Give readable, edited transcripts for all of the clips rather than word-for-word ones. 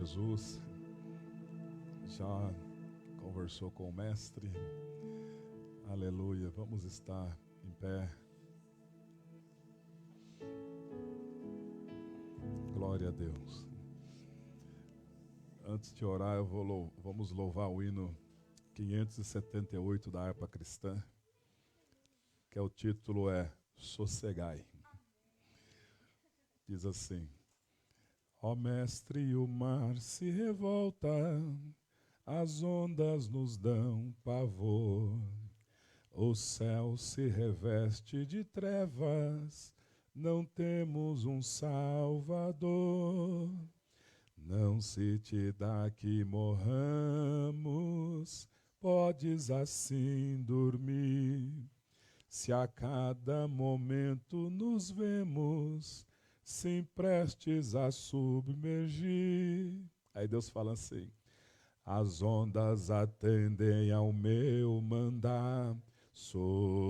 Jesus já conversou com o Mestre. Aleluia. Vamos estar em pé. Glória a Deus. Antes de orar, vamos louvar o hino 578 da harpa cristã, que o título é Sossegai. Diz assim: Ó Mestre, o mar se revolta, as ondas nos dão pavor, o céu se reveste de trevas, não temos um Salvador. Não se te dá que morramos, podes assim dormir, se a cada momento nos vemos, se prestes a submergir. Aí Deus fala assim: as ondas atendem ao meu mandar, sossegai.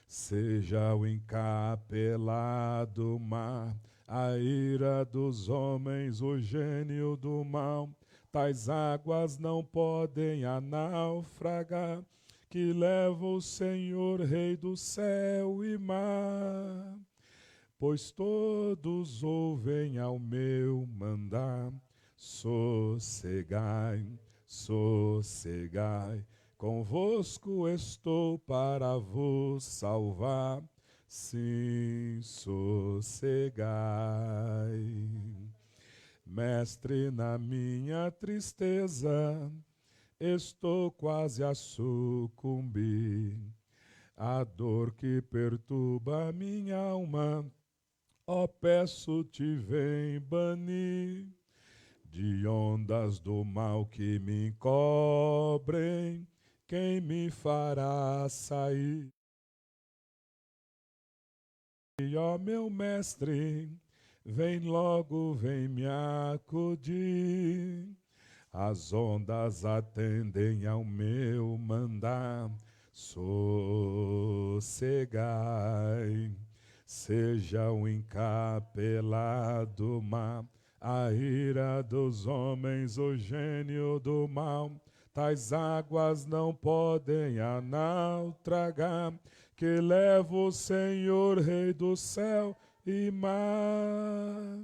Seja o encapelado mar, a ira dos homens, o gênio do mal, tais águas não podem a naufragar, que leva o Senhor, Rei do céu e mar. Pois todos ouvem ao meu mandar, sossegai, sossegai, convosco estou para vos salvar, sim, sossegai. Mestre, na minha tristeza, estou quase a sucumbir, a dor que perturba minha alma, ó, peço-te, vem banir, de ondas do mal que me encobrem, quem me fará sair? E ó meu mestre, vem logo, vem me acudir, as ondas atendem ao meu mandar, sossegai. Seja o encapelado mar, a ira dos homens, o gênio do mal, tais águas não podem a naufragar, que leva o Senhor, Rei do céu e mar.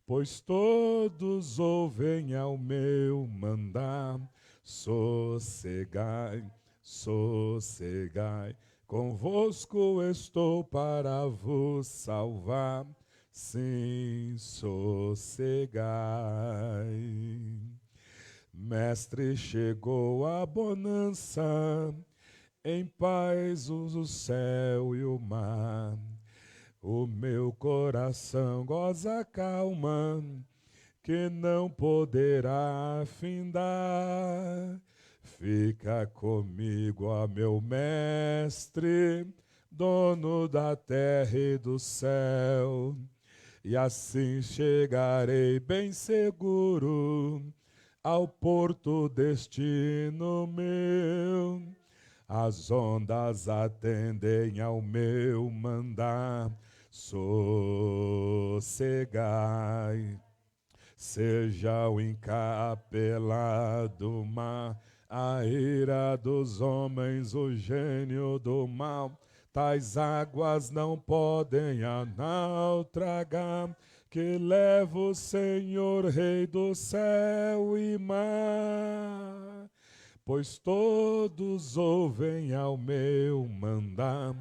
Pois todos ouvem ao meu mandar, sossegai, sossegai, convosco estou para vos salvar, sim, sossegai. Mestre, chegou a bonança, em paz o céu e o mar, o meu coração goza calma, que não poderá findar. Fica comigo, ó meu mestre, dono da terra e do céu, e assim chegarei bem seguro ao porto, destino meu. As ondas atendem ao meu mandar, sossegai. Seja o encapelado mar, a ira dos homens, o gênio do mal, tais águas não podem a naufragar, que leva o Senhor, Rei do céu e mar. Pois todos ouvem ao meu mandar,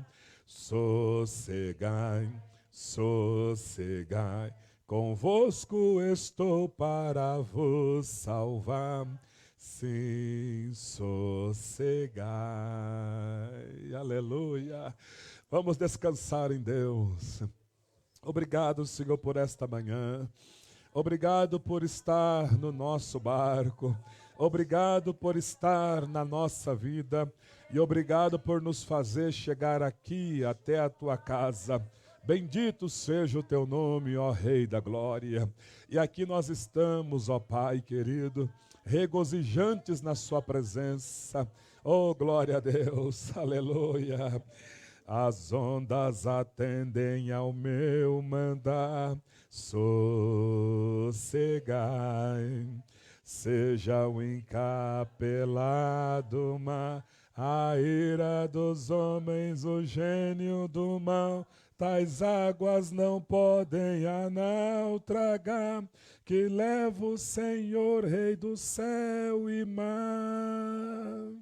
sossegai, sossegai, convosco estou para vos salvar, sim, sossegai. Aleluia. Vamos descansar em Deus. Obrigado, Senhor, por esta manhã. Obrigado por estar no nosso barco. Obrigado por estar na nossa vida. E obrigado por nos fazer chegar aqui até a tua casa. Bendito seja o teu nome, ó Rei da Glória. E aqui nós estamos, ó Pai querido, regozijantes na sua presença. Oh, glória a Deus, aleluia. As ondas atendem ao meu mandar, sossegai. Seja o encapelado mar, a ira dos homens, o gênio do mal, tais águas não podem a nau tragar, que leva o Senhor, Rei do céu e mar.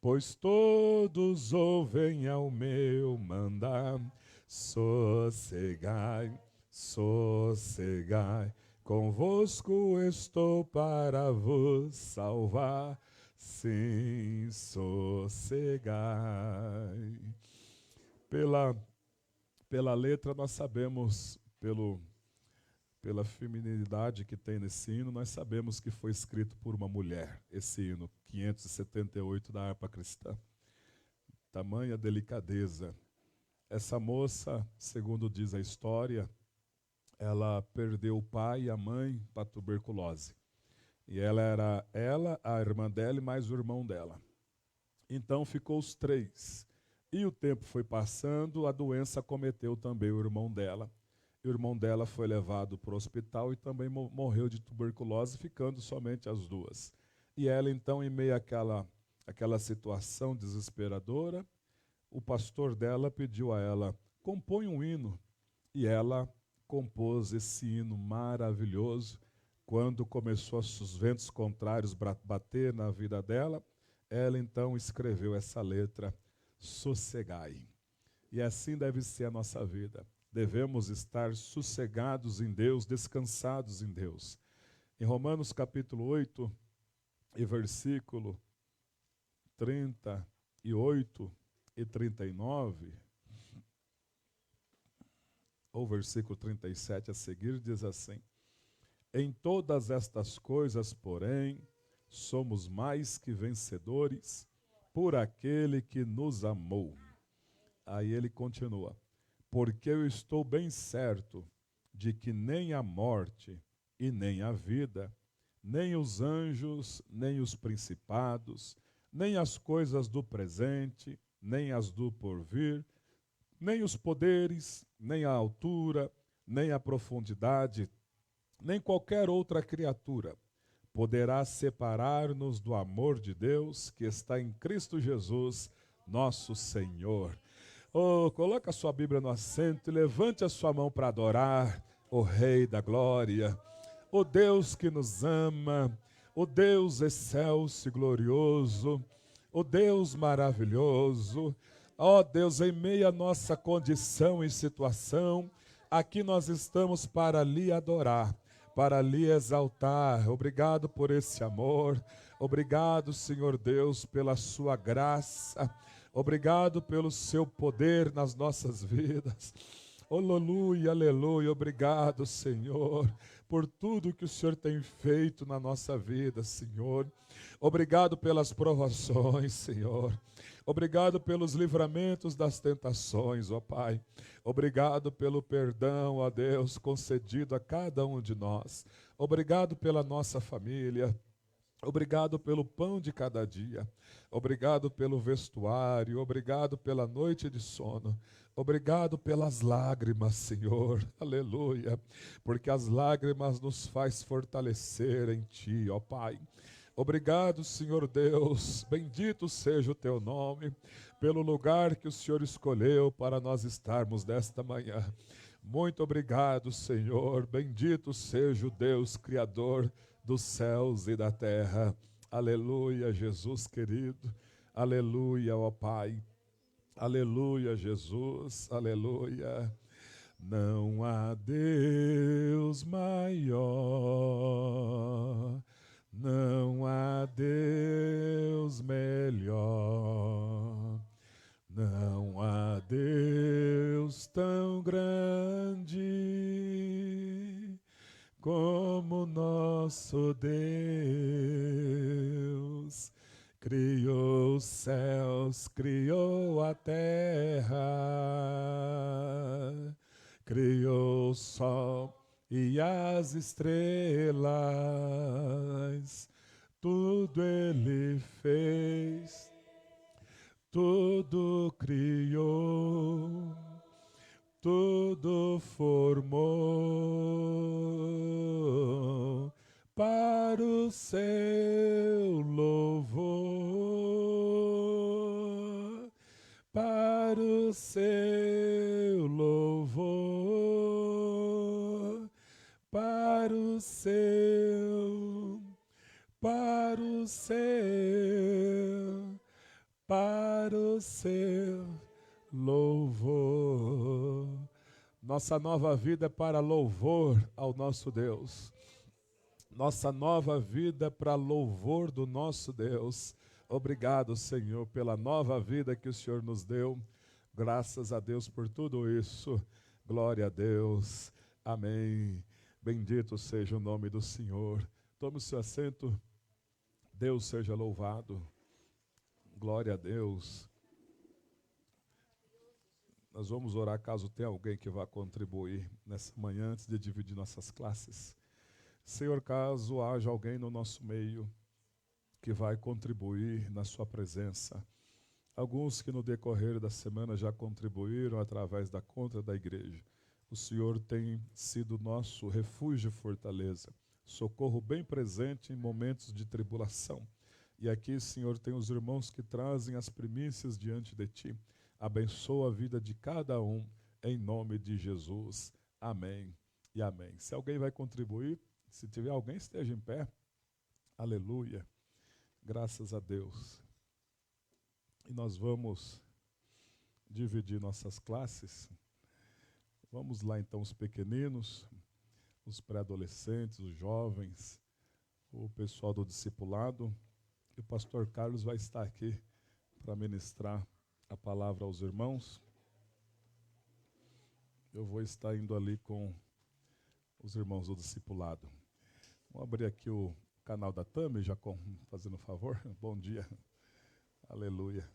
Pois todos ouvem ao meu mandar, sossegai, sossegai, convosco estou para vos salvar, sim, sossegai. Pela letra nós sabemos, pela feminilidade que tem nesse hino, nós sabemos que foi escrito por uma mulher, esse hino 578 da harpa cristã. Tamanha delicadeza. Essa moça, segundo diz a história, ela perdeu o pai e a mãe para tuberculose. E ela era a irmã dela e mais o irmão dela. Então ficou os três. E o tempo foi passando, a doença acometeu também o irmão dela. O irmão dela foi levado para o hospital e também morreu de tuberculose, ficando somente as duas. E ela, então, em meio àquela situação desesperadora, o pastor dela pediu a ela, compõe um hino. E ela compôs esse hino maravilhoso. Quando começou os ventos contrários bater na vida dela, ela então escreveu essa letra, sossegai. E assim deve ser a nossa vida. Devemos estar sossegados em Deus, descansados em Deus. Em Romanos capítulo 8, e versículo 38 e 39, ou versículo 37 a seguir, diz assim: em todas estas coisas, porém, somos mais que vencedores por aquele que nos amou. Aí ele continua, porque eu estou bem certo de que nem a morte e nem a vida, nem os anjos, nem os principados, nem as coisas do presente, nem as do porvir, nem os poderes, nem a altura, nem a profundidade, nem qualquer outra criatura poderá separar-nos do amor de Deus que está em Cristo Jesus, nosso Senhor. Oh, coloca a sua Bíblia no assento e levante a sua mão para adorar o Rei da Glória, o Deus que nos ama, o Deus excelso e glorioso, o Deus maravilhoso. Ó Deus, em meio à nossa condição e situação, aqui nós estamos para lhe adorar, para lhe exaltar. Obrigado por esse amor. Obrigado, Senhor Deus, pela sua graça. Obrigado pelo seu poder nas nossas vidas. Aleluia, aleluia. Obrigado, Senhor, por tudo que o Senhor tem feito na nossa vida, Senhor. Obrigado pelas provações, Senhor. Obrigado pelos livramentos das tentações, ó Pai. Obrigado pelo perdão, ó Deus, concedido a cada um de nós. Obrigado pela nossa família. Obrigado pelo pão de cada dia. Obrigado pelo vestuário. Obrigado pela noite de sono. Obrigado pelas lágrimas, Senhor. Aleluia. Porque as lágrimas nos faz fortalecer em Ti, ó Pai. Obrigado, Senhor Deus, bendito seja o Teu nome, pelo lugar que o Senhor escolheu para nós estarmos nesta manhã. Muito obrigado, Senhor, bendito seja o Deus Criador dos céus e da terra. Aleluia, Jesus querido, aleluia, ó Pai, aleluia, Jesus, aleluia. Não há Deus maior, não há Deus melhor, não há Deus tão grande como nosso Deus. Criou os céus, criou a terra, criou o sol e as estrelas, tudo Ele fez, tudo criou, tudo formou para o seu louvor, para o seu louvor, para o seu, para o seu, para o seu louvor. Nossa nova vida é para louvor ao nosso Deus. Nossa nova vida é para louvor do nosso Deus. Obrigado, Senhor, pela nova vida que o Senhor nos deu. Graças a Deus por tudo isso. Glória a Deus. Amém. Bendito seja o nome do Senhor. Tome o seu assento. Deus seja louvado. Glória a Deus. Nós vamos orar caso tenha alguém que vá contribuir nessa manhã antes de dividir nossas classes. Senhor, caso haja alguém no nosso meio que vai contribuir na sua presença, alguns que no decorrer da semana já contribuíram através da conta da igreja, o Senhor tem sido nosso refúgio e fortaleza, socorro bem presente em momentos de tribulação. E aqui, Senhor, tem os irmãos que trazem as primícias diante de Ti. Abençoa a vida de cada um, em nome de Jesus. Amém e amém. Se alguém vai contribuir, se tiver alguém, esteja em pé. Aleluia. Graças a Deus. E nós vamos dividir nossas classes. Vamos lá então, os pequeninos, os pré-adolescentes, os jovens, o pessoal do discipulado. E o pastor Carlos vai estar aqui para ministrar a palavra aos irmãos. Eu vou estar indo ali com os irmãos do discipulado. Vamos abrir aqui o canal da Tami, Jacom, fazendo um favor. Bom dia. Aleluia.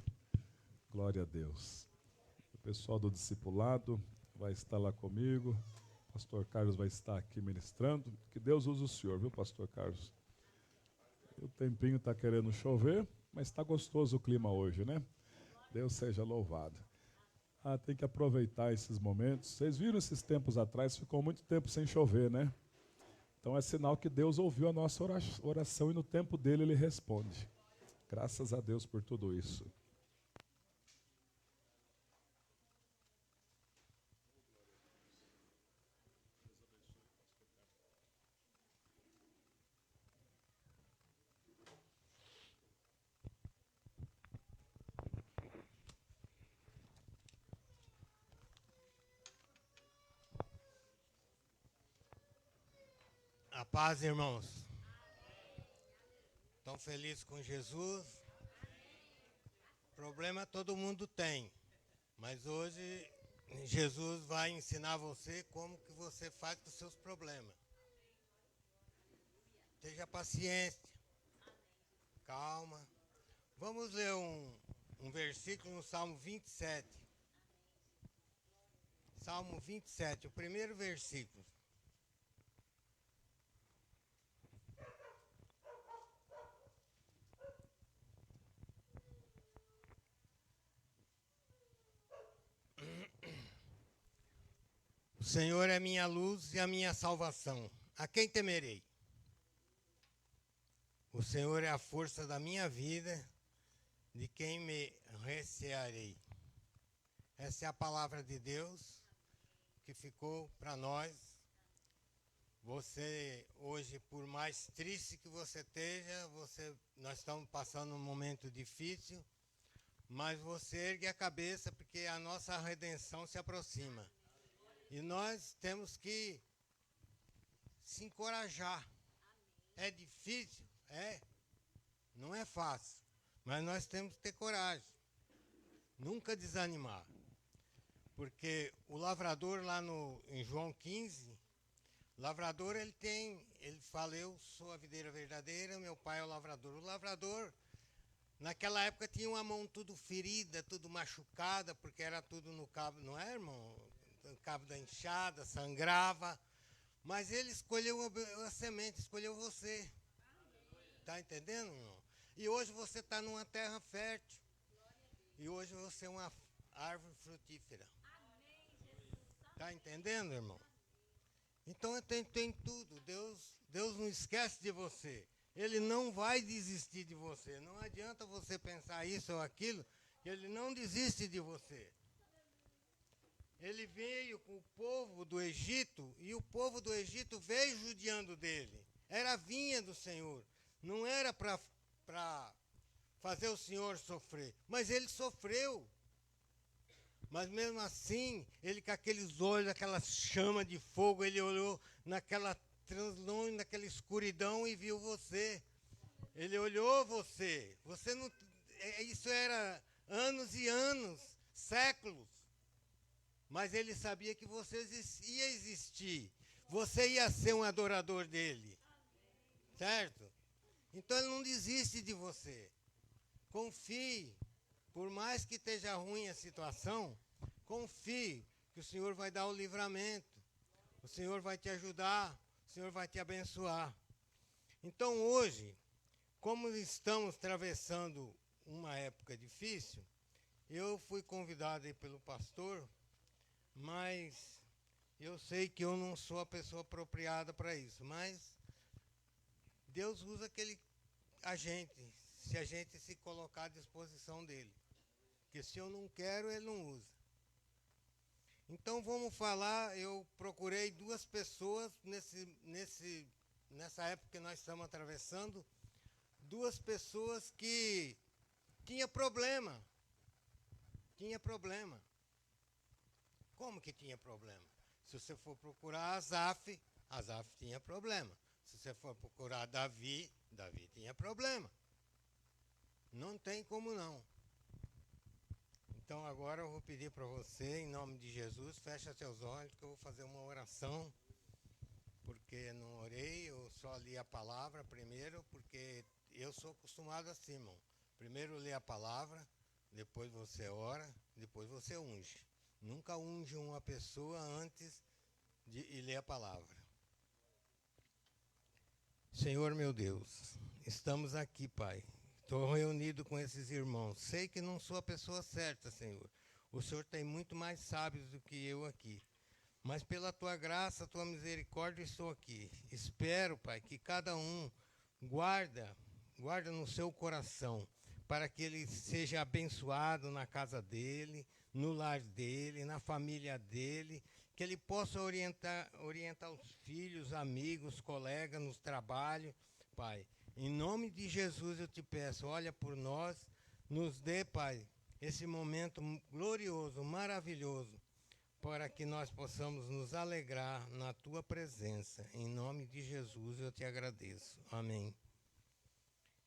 Glória a Deus. O pessoal do discipulado vai estar lá comigo. O pastor Carlos vai estar aqui ministrando. Que Deus use o senhor, viu, pastor Carlos? O tempinho está querendo chover, mas está gostoso o clima hoje, né? Deus seja louvado. Tem que aproveitar esses momentos. Vocês viram esses tempos atrás, ficou muito tempo sem chover, né? Então é sinal que Deus ouviu a nossa oração e no tempo dele Ele responde. Graças a Deus por tudo isso. A paz, irmãos. Estão felizes com Jesus? Problema todo mundo tem, mas hoje Jesus vai ensinar você como que você faz com os seus problemas. Tenha paciência, calma. Vamos ler um versículo no Salmo 27. Salmo 27, o primeiro versículo. O Senhor é minha luz e a minha salvação. A quem temerei? O Senhor é a força da minha vida, de quem me recearei. Essa é a palavra de Deus que ficou para nós. Você, hoje, por mais triste que você esteja, nós estamos passando um momento difícil, mas você ergue a cabeça porque a nossa redenção se aproxima. E nós temos que se encorajar. É difícil? É. Não é fácil. Mas nós temos que ter coragem. Nunca desanimar. Porque o lavrador lá em João 15, o lavrador ele fala, eu sou a videira verdadeira, meu pai é o lavrador. O lavrador, naquela época, tinha uma mão tudo ferida, tudo machucada, porque era tudo no cabo, não é, irmão? No cabo da enxada, sangrava. Mas ele escolheu a semente, escolheu você. Está entendendo, irmão? E hoje você está numa terra fértil. E hoje você é uma árvore frutífera. Está entendendo, irmão? Então tem tudo. Deus não esquece de você. Ele não vai desistir de você. Não adianta você pensar isso ou aquilo, que ele não desiste de você. Ele veio com o povo do Egito, e o povo do Egito veio judiando dele. Era a vinha do Senhor. Não era para fazer o Senhor sofrer. Mas ele sofreu. Mas mesmo assim, ele com aqueles olhos, aquela chama de fogo, ele olhou naquela translunge, naquela escuridão e viu você. Ele olhou você. Você não. Isso era anos e anos, séculos. Mas ele sabia que você ia existir. Você ia ser um adorador dele. Certo? Então ele não desiste de você. Confie. Por mais que esteja ruim a situação, confie que o Senhor vai dar o livramento. O Senhor vai te ajudar. O Senhor vai te abençoar. Então hoje, como estamos atravessando uma época difícil, eu fui convidado aí pelo pastor, mas eu sei que eu não sou a pessoa apropriada para isso. Mas Deus usa a gente, se a gente se colocar à disposição dele. Porque se eu não quero, ele não usa. Então vamos falar, eu procurei duas pessoas nessa época que nós estamos atravessando, duas pessoas que tinham problema. Tinha problema. Como que tinha problema? Se você for procurar Asaf tinha problema. Se você for procurar Davi tinha problema. Não tem como não. Então agora eu vou pedir para você, em nome de Jesus, fecha seus olhos, que eu vou fazer uma oração, porque não orei, eu só li a palavra primeiro, porque eu sou acostumado assim, irmão. Primeiro lê a palavra, depois você ora, depois você unge. Nunca unge uma pessoa antes de ler a palavra. Senhor meu Deus, estamos aqui, Pai. Estou reunido com esses irmãos. Sei que não sou a pessoa certa, Senhor. O Senhor tem muito mais sábios do que eu aqui. Mas pela Tua graça, Tua misericórdia, estou aqui. Espero, Pai, que cada um guarda no seu coração, para que ele seja abençoado na casa dele, no lar dele, na família dele, que ele possa orientar os filhos, amigos, colegas no trabalho, Pai. Em nome de Jesus eu te peço, olha por nós, nos dê, Pai, esse momento glorioso, maravilhoso, para que nós possamos nos alegrar na Tua presença. Em nome de Jesus eu te agradeço. Amém.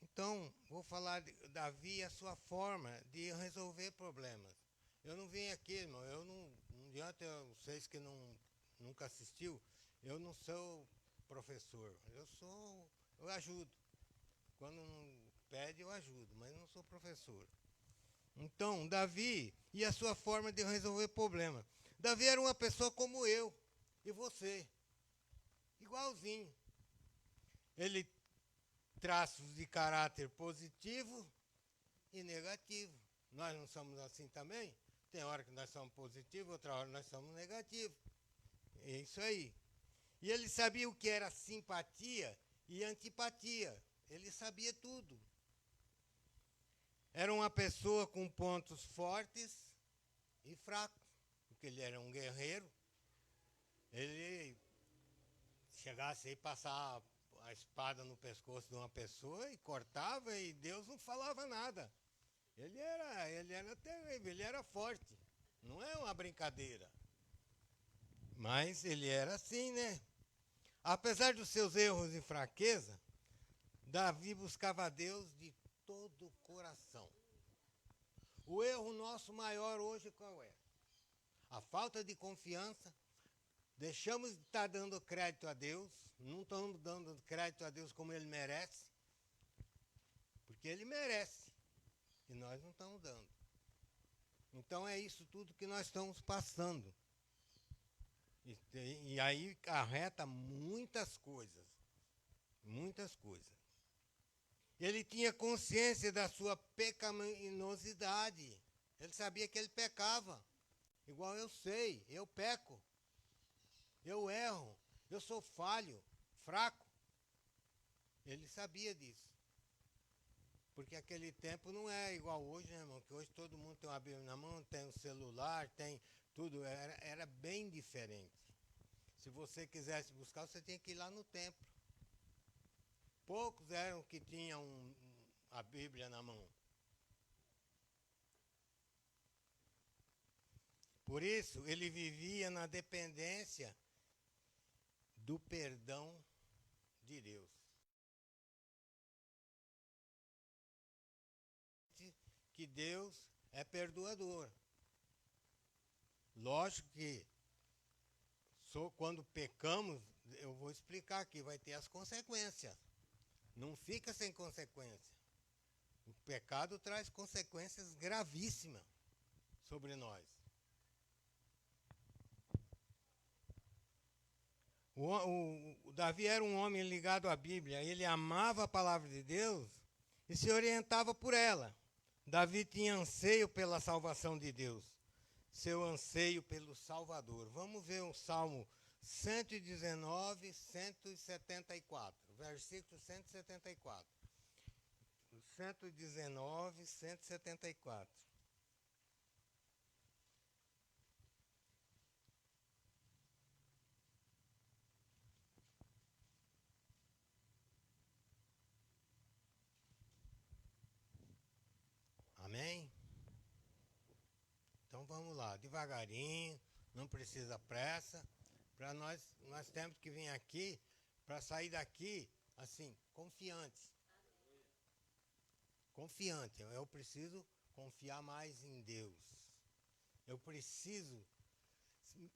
Então, vou falar de Davi e a sua forma de resolver problemas. Eu não vim aqui, irmão, não adianta vocês que nunca assistiu, eu não sou professor, eu ajudo. Quando não pede, eu ajudo, mas não sou professor. Então, Davi e a sua forma de resolver problemas. Davi era uma pessoa como eu e você, igualzinho. Ele traços de caráter positivo e negativo. Nós não somos assim também? Tem hora que nós somos positivos, outra hora nós somos negativos. É isso aí. E ele sabia o que era simpatia e antipatia. Ele sabia tudo. Era uma pessoa com pontos fortes e fracos, porque ele era um guerreiro. Ele chegasse aí passar a espada no pescoço de uma pessoa e cortava e Deus não falava nada. Ele era terrível, ele era forte. Não é uma brincadeira. Mas ele era assim, né? Apesar dos seus erros e fraqueza, Davi buscava a Deus de todo o coração. O erro nosso maior hoje qual é? A falta de confiança. Deixamos de estar dando crédito a Deus, não estamos dando crédito a Deus como Ele merece, porque Ele merece, e nós não estamos dando. Então é isso tudo que nós estamos passando. E aí acarreta muitas coisas, muitas coisas. Ele tinha consciência da sua pecaminosidade, ele sabia que ele pecava, igual eu sei, eu peco. eu erro, eu sou falho, fraco. Ele sabia disso. Porque aquele tempo não é igual hoje, né, irmão? Que hoje todo mundo tem uma Bíblia na mão, tem um celular, tem tudo. Era bem diferente. Se você quisesse buscar, você tinha que ir lá no templo. Poucos eram que tinham a Bíblia na mão. Por isso, ele vivia na dependência do perdão de Deus. Que Deus é perdoador. Lógico que quando pecamos, eu vou explicar aqui, vai ter as consequências. Não fica sem consequência. O pecado traz consequências gravíssimas sobre nós. O Davi era um homem ligado à Bíblia, ele amava a palavra de Deus e se orientava por ela. Davi tinha anseio pela salvação de Deus, seu anseio pelo Salvador. Vamos ver o Salmo 119, 174, versículo 174. 119, 174. Amém? Então vamos lá, devagarinho, não precisa pressa. Para nós temos que vir aqui, para sair daqui, assim, confiantes. Confiante, eu preciso confiar mais em Deus. Eu preciso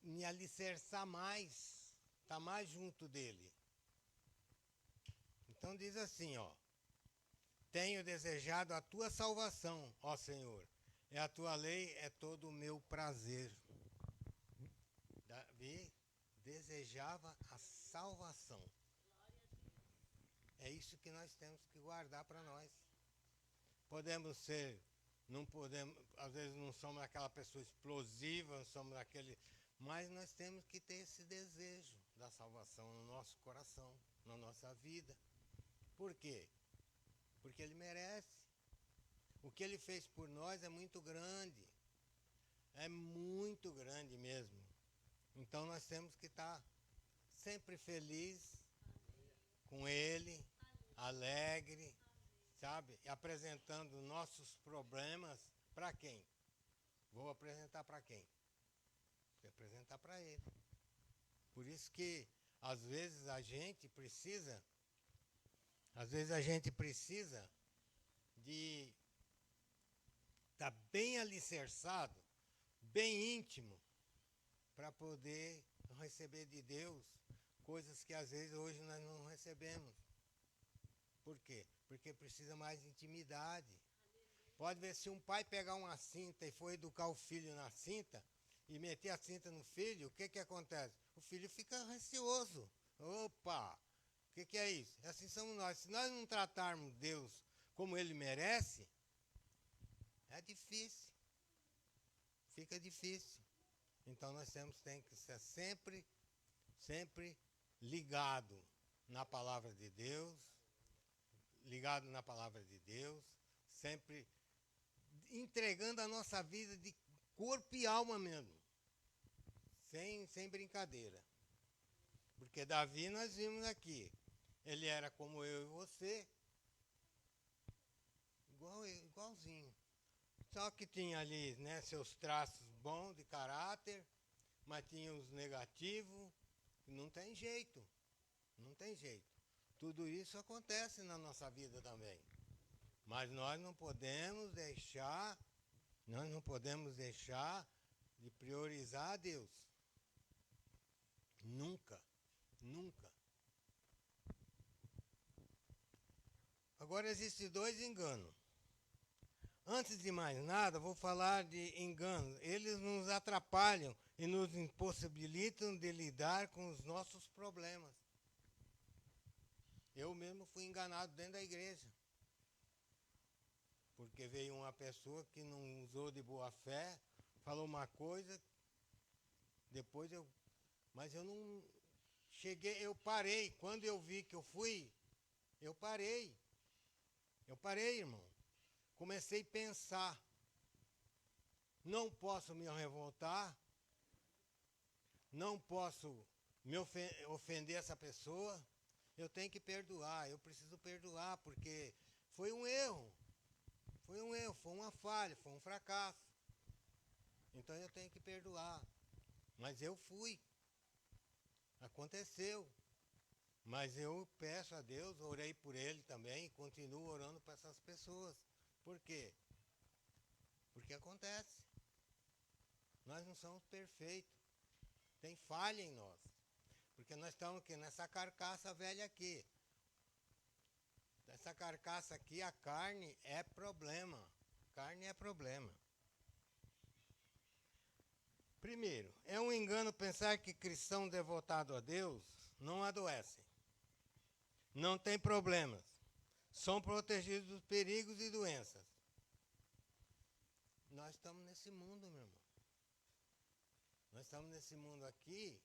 me alicerçar mais, estar mais junto dele. Então diz assim, ó. Tenho desejado a tua salvação, ó Senhor. E a tua lei é todo o meu prazer. Davi desejava a salvação. É isso que nós temos que guardar para nós. Podemos ser, não podemos, às vezes não somos aquela pessoa explosiva, não somos aquele, mas nós temos que ter esse desejo da salvação no nosso coração, na nossa vida. Por quê? Porque ele merece. O que ele fez por nós é muito grande. É muito grande mesmo. Então nós temos que estar sempre felizes com ele, alegre, sabe? E apresentando nossos problemas para quem? Vou apresentar para quem? Vou apresentar para ele. Por isso que às vezes a gente precisa de estar bem alicerçado, bem íntimo, para poder receber de Deus coisas que às vezes hoje nós não recebemos. Por quê? Porque precisa mais intimidade. Pode ver, se um pai pegar uma cinta e for educar o filho na cinta, e meter a cinta no filho, o que acontece? O filho fica receoso. Opa! O que é isso? Assim somos nós. Se nós não tratarmos Deus como ele merece, é difícil. Fica difícil. Então nós tem que ser sempre ligado na palavra de Deus, sempre entregando a nossa vida de corpo e alma mesmo, sem brincadeira. Porque Davi nós vimos aqui, ele era como eu e você, igualzinho. Só que tinha ali, né, seus traços bons de caráter, mas tinha os negativos, não tem jeito, não tem jeito. Tudo isso acontece na nossa vida também. Mas nós não podemos deixar de priorizar a Deus. Nunca, nunca. Agora existem dois enganos. Antes de mais nada, vou falar de enganos. Eles nos atrapalham e nos impossibilitam de lidar com os nossos problemas. Eu mesmo fui enganado dentro da igreja. Porque veio uma pessoa que não usou de boa fé, falou uma coisa, depois eu Mas eu não cheguei, eu parei. Quando eu vi que eu fui, eu parei. Eu parei, irmão. Comecei a pensar. Não posso me revoltar. Não posso me ofender essa pessoa. Eu tenho que perdoar. Eu preciso perdoar, porque foi um erro. Foi um erro, foi uma falha, foi um fracasso. Então eu tenho que perdoar. Mas eu fui. Aconteceu. Mas eu peço a Deus, orei por ele também e continuo orando para essas pessoas. Por quê? Porque acontece. Nós não somos perfeitos. Tem falha em nós. Porque nós estamos aqui nessa carcaça velha aqui. Essa carcaça aqui, a carne é problema. Carne é problema. Primeiro, é um engano pensar que cristão devotado a Deus não adoecem. Não tem problemas. São protegidos dos perigos e doenças. Nós estamos nesse mundo, meu irmão. Nós estamos nesse mundo aqui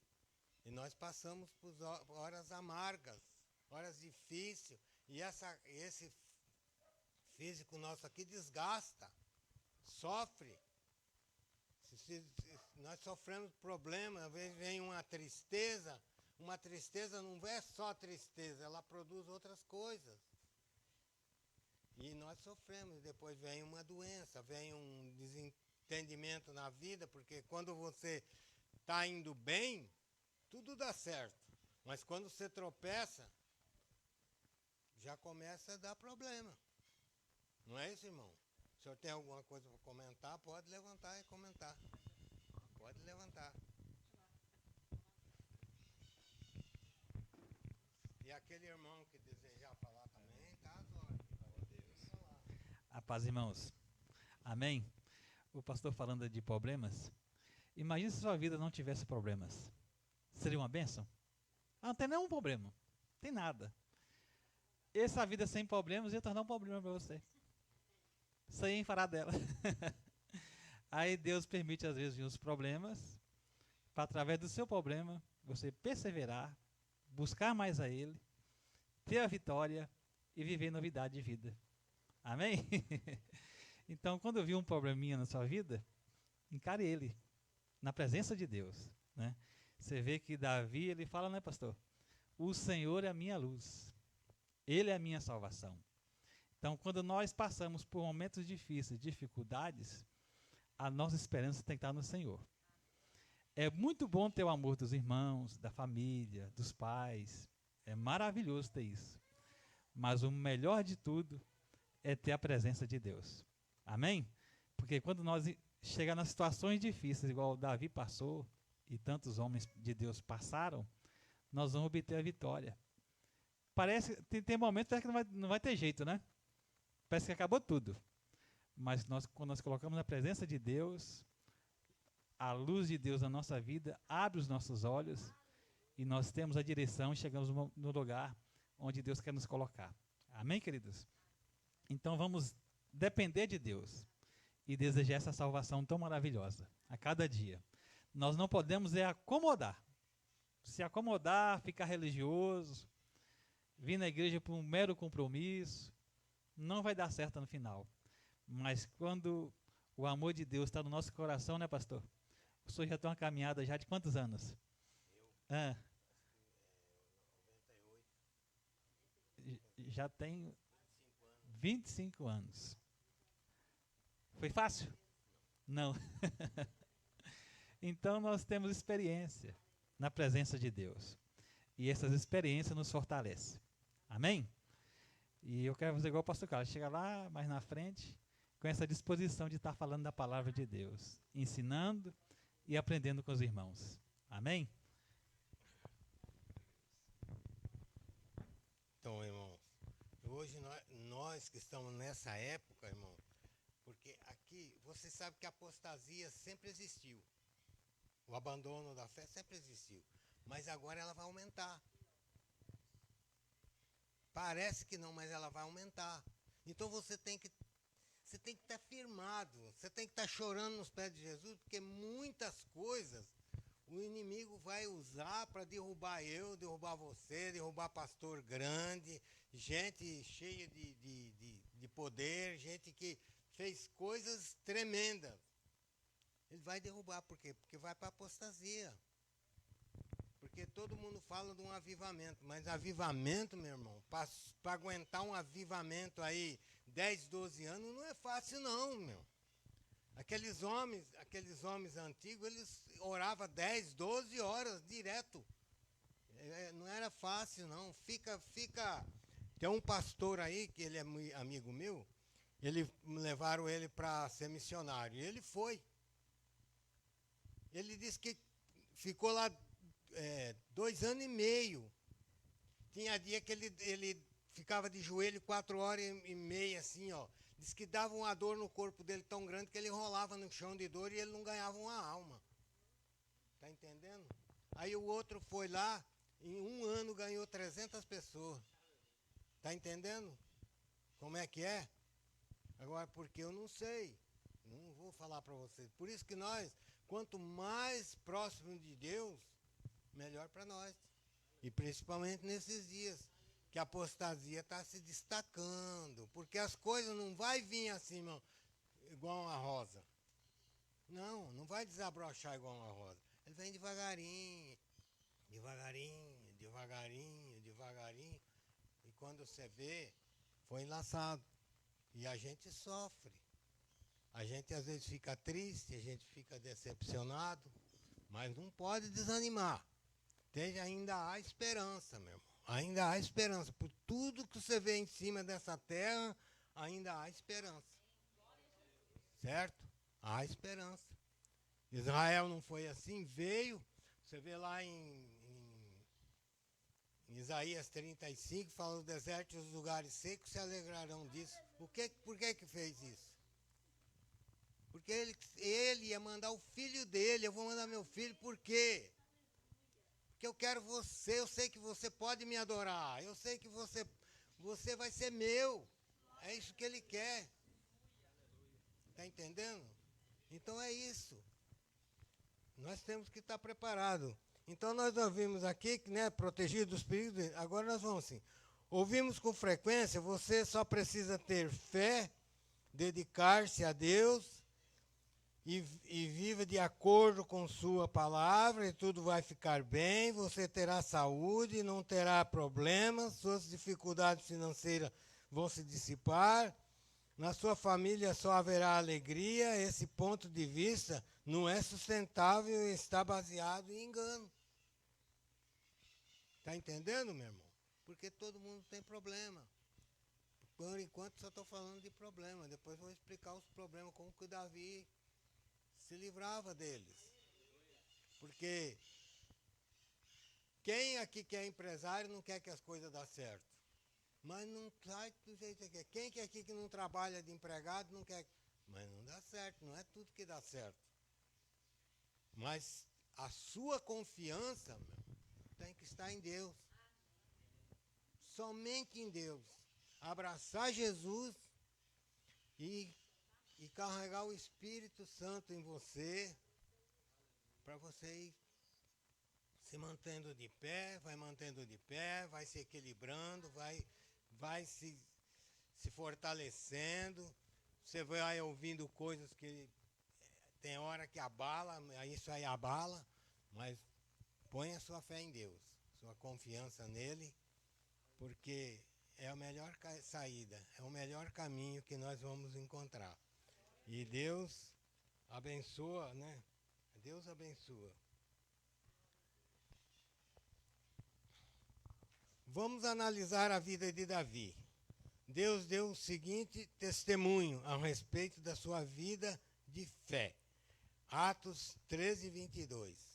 e nós passamos por horas amargas, horas difíceis. E esse físico nosso aqui desgasta, sofre. Nós sofremos problemas, às vezes vem uma tristeza não é só tristeza, ela produz outras coisas. E nós sofremos, depois vem uma doença, vem um desentendimento na vida, porque quando você está indo bem, tudo dá certo. Mas quando você tropeça, já começa a dar problema. Não é isso, irmão? O senhor tem alguma coisa para comentar? Pode levantar e comentar. Pode levantar. E aquele irmão que desejar falar também, tá às horas. A paz, irmãos. Amém? O pastor falando de problemas. Imagine se sua vida não tivesse problemas. Seria uma bênção? Ah, não tem nenhum problema. Não tem nada. Essa vida sem problemas ia tornar um problema para você. Você ia enfarar dela. Aí Deus permite às vezes vir os problemas, para através do seu problema, você perseverar, buscar mais a Ele, ter a vitória e viver novidade de vida. Amém? Então, quando eu vi um probleminha na sua vida, encare ele na presença de Deus, né? Você vê que Davi, ele fala, né, pastor? O Senhor é a minha luz. Ele é a minha salvação. Então, quando nós passamos por momentos difíceis, dificuldades, a nossa esperança tem que estar no Senhor. É muito bom ter o amor dos irmãos, da família, dos pais. É maravilhoso ter isso. Mas o melhor de tudo é ter a presença de Deus. Amém? Porque quando nós chegamos nas situações difíceis, igual Davi passou, e tantos homens de Deus passaram, nós vamos obter a vitória. Parece, tem momentos que não vai ter jeito, né? Parece que acabou tudo. Mas quando nós colocamos na presença de Deus, a luz de Deus na nossa vida abre os nossos olhos e nós temos a direção e chegamos no lugar onde Deus quer nos colocar. Amém, queridos? Então vamos depender de Deus e desejar essa salvação tão maravilhosa a cada dia. Nós não podemos acomodar. Se acomodar, ficar religioso, vir na igreja por um mero compromisso, não vai dar certo no final. Mas quando o amor de Deus está no nosso coração, né, pastor? O senhor já tem uma caminhada já de quantos anos? Eu? 98. Já tem 25 anos. Foi fácil? Não. Então nós temos experiência na presença de Deus. E essas experiências nos fortalecem. Amém? E eu quero fazer igual o pastor Carlos. Chega lá mais na frente com essa disposição de estar falando da palavra de Deus. Ensinando e aprendendo com os irmãos. Amém? Então, irmãos, hoje nós que estamos nessa época, irmão, porque aqui, você sabe que a apostasia sempre existiu. O abandono da fé sempre existiu. Mas agora ela vai aumentar. Parece que não, mas ela vai aumentar. Então você tem que estar firmado. Você tem que estar chorando nos pés de Jesus, porque muitas coisas o inimigo vai usar para derrubar eu, derrubar você, derrubar pastor grande, gente cheia de poder, gente que fez coisas tremendas. Ele vai derrubar, por quê? Porque vai para a apostasia. Porque todo mundo fala de um avivamento, mas avivamento, meu irmão, para aguentar um avivamento aí 10, 12 anos, não é fácil não, meu. Aqueles homens antigos, eles oravam 10, 12 horas direto. Não era fácil, não. Tem um pastor aí, que ele é amigo meu, levaram ele para ser missionário. E ele foi. Ele disse que ficou lá 2 anos e meio. Tinha dia que ele ficava de joelho 4 horas e meia, assim, ó. Diz que dava uma dor no corpo dele tão grande que ele rolava no chão de dor e ele não ganhava uma alma. Tá entendendo? Aí o outro foi lá, em 1 ano ganhou 300 pessoas. Tá entendendo? Como é que é? Agora, porque eu não sei. Não vou falar para vocês. Por isso que nós, quanto mais próximo de Deus, melhor para nós. E principalmente nesses dias, que a apostasia está se destacando. Porque as coisas não vai vir assim, irmão, igual uma rosa. Não, não vai desabrochar igual uma rosa. Ele vem devagarinho, devagarinho, devagarinho, devagarinho. E quando você vê, foi enlaçado. E a gente sofre. A gente às vezes fica triste, a gente fica decepcionado, mas não pode desanimar. Ainda há esperança, meu irmão. Ainda há esperança. Por tudo que você vê em cima dessa terra, ainda há esperança. Certo? Há esperança. Israel não foi assim, veio. Você vê lá em Isaías 35, fala: os desertos e os lugares secos se alegrarão disso. Por que fez isso? Porque ele ia mandar o filho dele. Eu vou mandar meu filho, por quê? Porque eu quero você, eu sei que você pode me adorar, eu sei que você vai ser meu. É isso que ele quer. Está entendendo? Então é isso. Nós temos que estar preparados. Então nós ouvimos aqui, né, protegido dos perigos. Agora nós vamos assim. Ouvimos com frequência, você só precisa ter fé, dedicar-se a Deus e viva de acordo com sua palavra e tudo vai ficar bem, você terá saúde, não terá problemas, suas dificuldades financeiras vão se dissipar, na sua família só haverá alegria. Esse ponto de vista não é sustentável e está baseado em engano. Está entendendo, meu irmão? Porque todo mundo tem problema. Por enquanto só estou falando de problema, depois vou explicar os problemas, como que o Davi se livrava deles. Porque quem aqui que é empresário não quer que as coisas dêem certo? Mas não sai do jeito que quer. Quem que aqui que não trabalha de empregado não quer? Mas não dá certo, não é tudo que dá certo. Mas a sua confiança, meu, tem que estar em Deus. Somente em Deus. Abraçar Jesus e carregar o Espírito Santo em você, para você ir se mantendo de pé, vai se equilibrando, vai se fortalecendo. Você vai ouvindo coisas que tem hora que abala, isso aí abala, mas põe a sua fé em Deus, sua confiança nele, porque é a melhor saída, é o melhor caminho que nós vamos encontrar. E Deus abençoa, né? Deus abençoa. Vamos analisar a vida de Davi. Deus deu o seguinte testemunho a respeito da sua vida de fé. Atos 13, 22.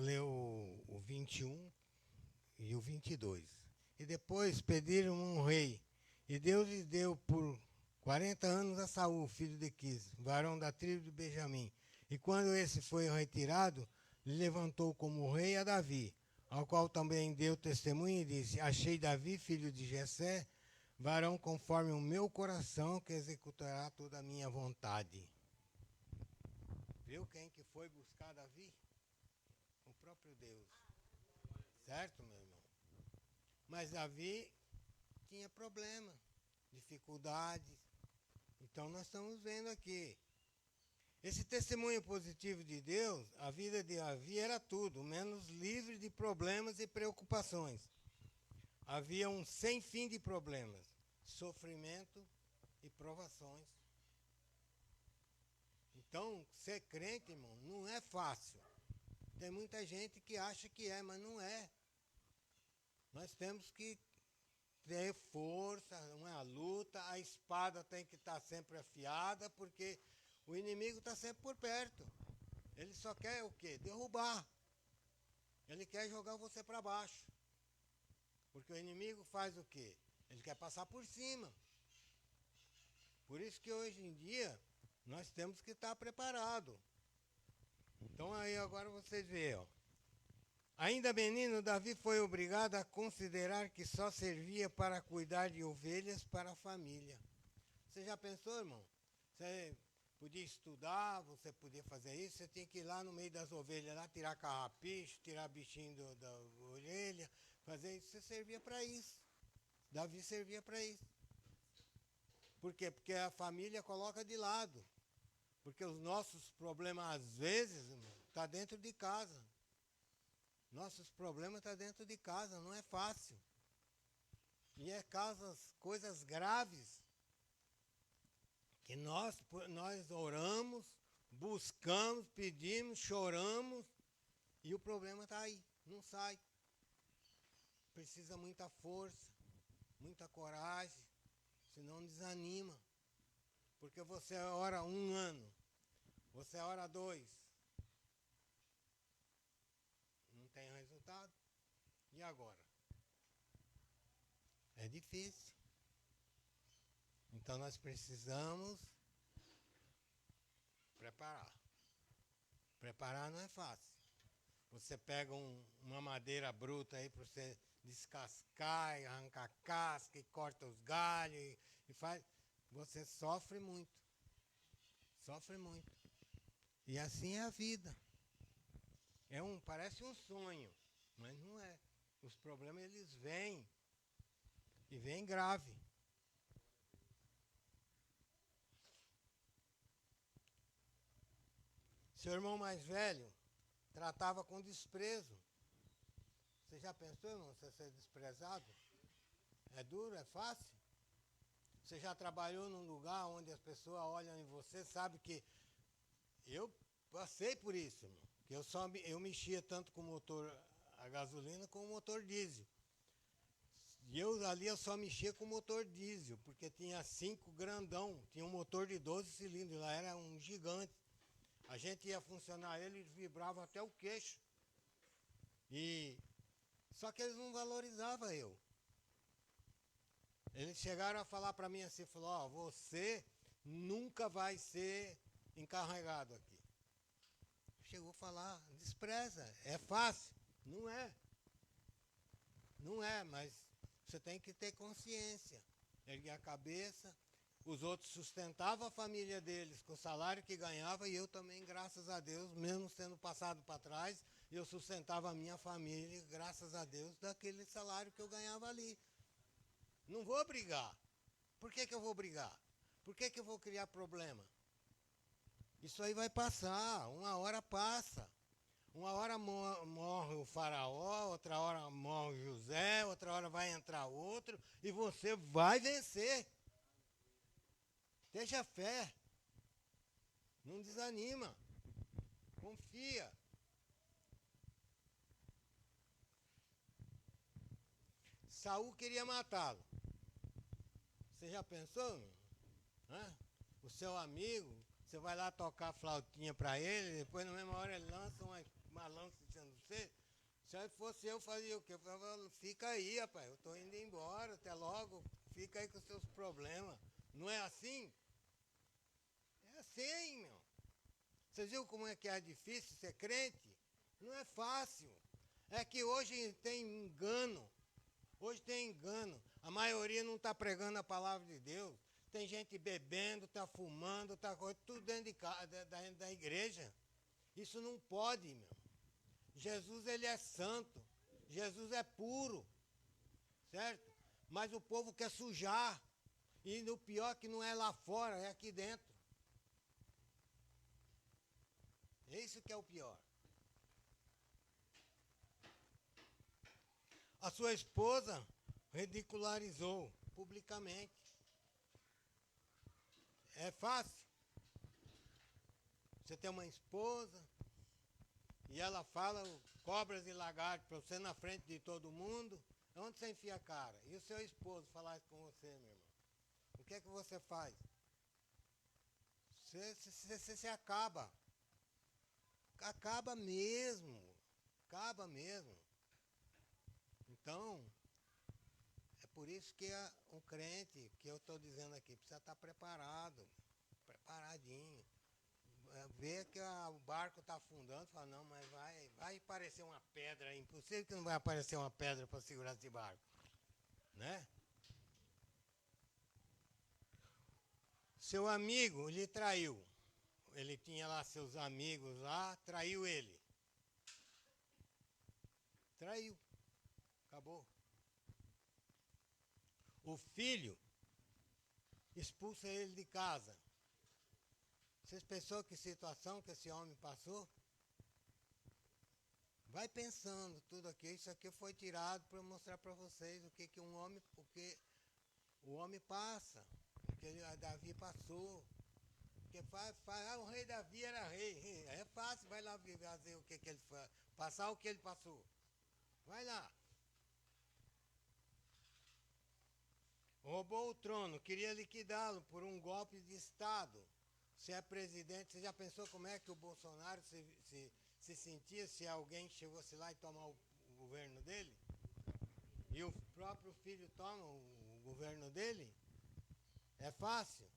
ler o 21 e o 22. E depois pediram um rei. E Deus lhe deu por 40 anos a Saul, filho de Quis, varão da tribo de Benjamim. E quando esse foi retirado, lhe levantou como rei a Davi, ao qual também deu testemunho e disse: achei Davi, filho de Jessé, varão conforme o meu coração, que executará toda a minha vontade. Viu quem que foi buscar Davi? O próprio Deus. Certo, meu irmão? Mas Davi tinha problema, dificuldades. Então nós estamos vendo aqui. Esse testemunho positivo de Deus, a vida de Davi era tudo, menos livre de problemas e preocupações. Havia um sem fim de problemas, sofrimento e provações. Então, ser crente, irmão, não é fácil. Tem muita gente que acha que é, mas não é. Nós temos que ter força, uma luta, a espada tem que estar sempre afiada, porque o inimigo está sempre por perto. Ele só quer o quê? Derrubar. Ele quer jogar você para baixo. Porque o inimigo faz o quê? Ele quer passar por cima. Por isso que hoje em dia nós temos que estar preparados. Então aí agora vocês veem, ó. Ainda menino, Davi foi obrigado a considerar que só servia para cuidar de ovelhas para a família. Você já pensou, irmão? Você podia estudar, você podia fazer isso, você tinha que ir lá no meio das ovelhas, lá tirar carrapicho, tirar bichinho da orelha, fazer isso, você servia para isso. Davi servia para isso. Por quê? Porque a família coloca de lado. Porque os nossos problemas, às vezes, irmão, tá dentro de casa. Nossos problemas estão dentro de casa, não é fácil. E é coisas graves que nós oramos, buscamos, pedimos, choramos e o problema está aí, não sai. Precisa muita força, muita coragem, senão desanima. Porque você ora 1 ano, você ora 2. Não tem resultado. E agora? É difícil. Então nós precisamos preparar. Preparar não é fácil. Você pega uma madeira bruta aí para você descascar, e arrancar casca, e corta os galhos, e faz. Você sofre muito. Sofre muito. E assim é a vida. Parece um sonho, mas não é. Os problemas, eles vêm. E vêm grave. Seu irmão mais velho tratava com desprezo. Você já pensou, irmão, você ser desprezado? É duro, é fácil? Você já trabalhou num lugar onde as pessoas olham em você, sabe que eu passei por isso, irmão. Que eu mexia tanto com o motor a gasolina como o motor diesel. E eu só mexia com o motor diesel, porque tinha 5 grandão, tinha um motor de 12 cilindros, lá era um gigante. A gente ia funcionar ele, vibrava até o queixo. Só que eles não valorizavam eu. Eles chegaram a falar para mim assim, falou, ó, você nunca vai ser encarregado aqui. Chegou a falar, despreza, é fácil? Não é. Não é, mas você tem que ter consciência, erguer a cabeça. Os outros sustentavam a família deles com o salário que ganhava e eu também, graças a Deus, mesmo sendo passado para trás, eu sustentava a minha família, graças a Deus, daquele salário que eu ganhava ali. Não vou brigar. Por que eu vou brigar? Por que eu vou criar problema? Isso aí vai passar, uma hora passa. Uma hora morre o faraó, outra hora morre José, outra hora vai entrar outro e você vai vencer. Tenha fé. Não desanima. Confia. Saul queria matá-lo. Você já pensou? Hã? O seu amigo, você vai lá tocar flautinha para ele, depois na mesma hora ele lança uma lança Se fosse eu, fazia o quê? Eu falava, fica aí, rapaz, eu estou indo embora, até logo, fica aí com os seus problemas. Não é assim? É assim, meu. Vocês viram como é que é difícil ser crente? Não é fácil. É que hoje tem engano. Hoje tem engano. A maioria não está pregando a palavra de Deus. Tem gente bebendo, está fumando, está tudo dentro da igreja. Isso não pode, meu. Jesus, ele é santo. Jesus é puro. Certo? Mas o povo quer sujar. E o pior que não é lá fora, é aqui dentro. É isso que é o pior. A sua esposa ridicularizou publicamente. É fácil. Você tem uma esposa e ela fala cobras e lagartos para você na frente de todo mundo. Onde você enfia a cara? E o seu esposo falar isso com você, meu irmão? O que é que você faz? Você acaba. Acaba mesmo. Acaba mesmo. Então, é por isso que um crente, que eu estou dizendo aqui, precisa estar preparado, preparadinho. Ver que o barco está afundando, fala, não, mas vai aparecer uma pedra, é impossível que não vai aparecer uma pedra para segurar esse barco. Né? Seu amigo lhe traiu. Ele tinha lá seus amigos lá, traiu ele. Traiu. Acabou. O filho expulsa ele de casa. Vocês pensou que situação que esse homem passou? Vai pensando tudo aqui. Isso aqui foi tirado para mostrar para vocês o que o homem passa, o que Davi passou. Porque o rei Davi era rei. É fácil, vai lá fazer o que ele faz, passar o que ele passou. Vai lá. Roubou o trono, queria liquidá-lo por um golpe de Estado. Você é presidente, você já pensou como é que o Bolsonaro se sentia se alguém chegasse lá e tomar o governo dele? E o próprio filho toma o governo dele? É fácil?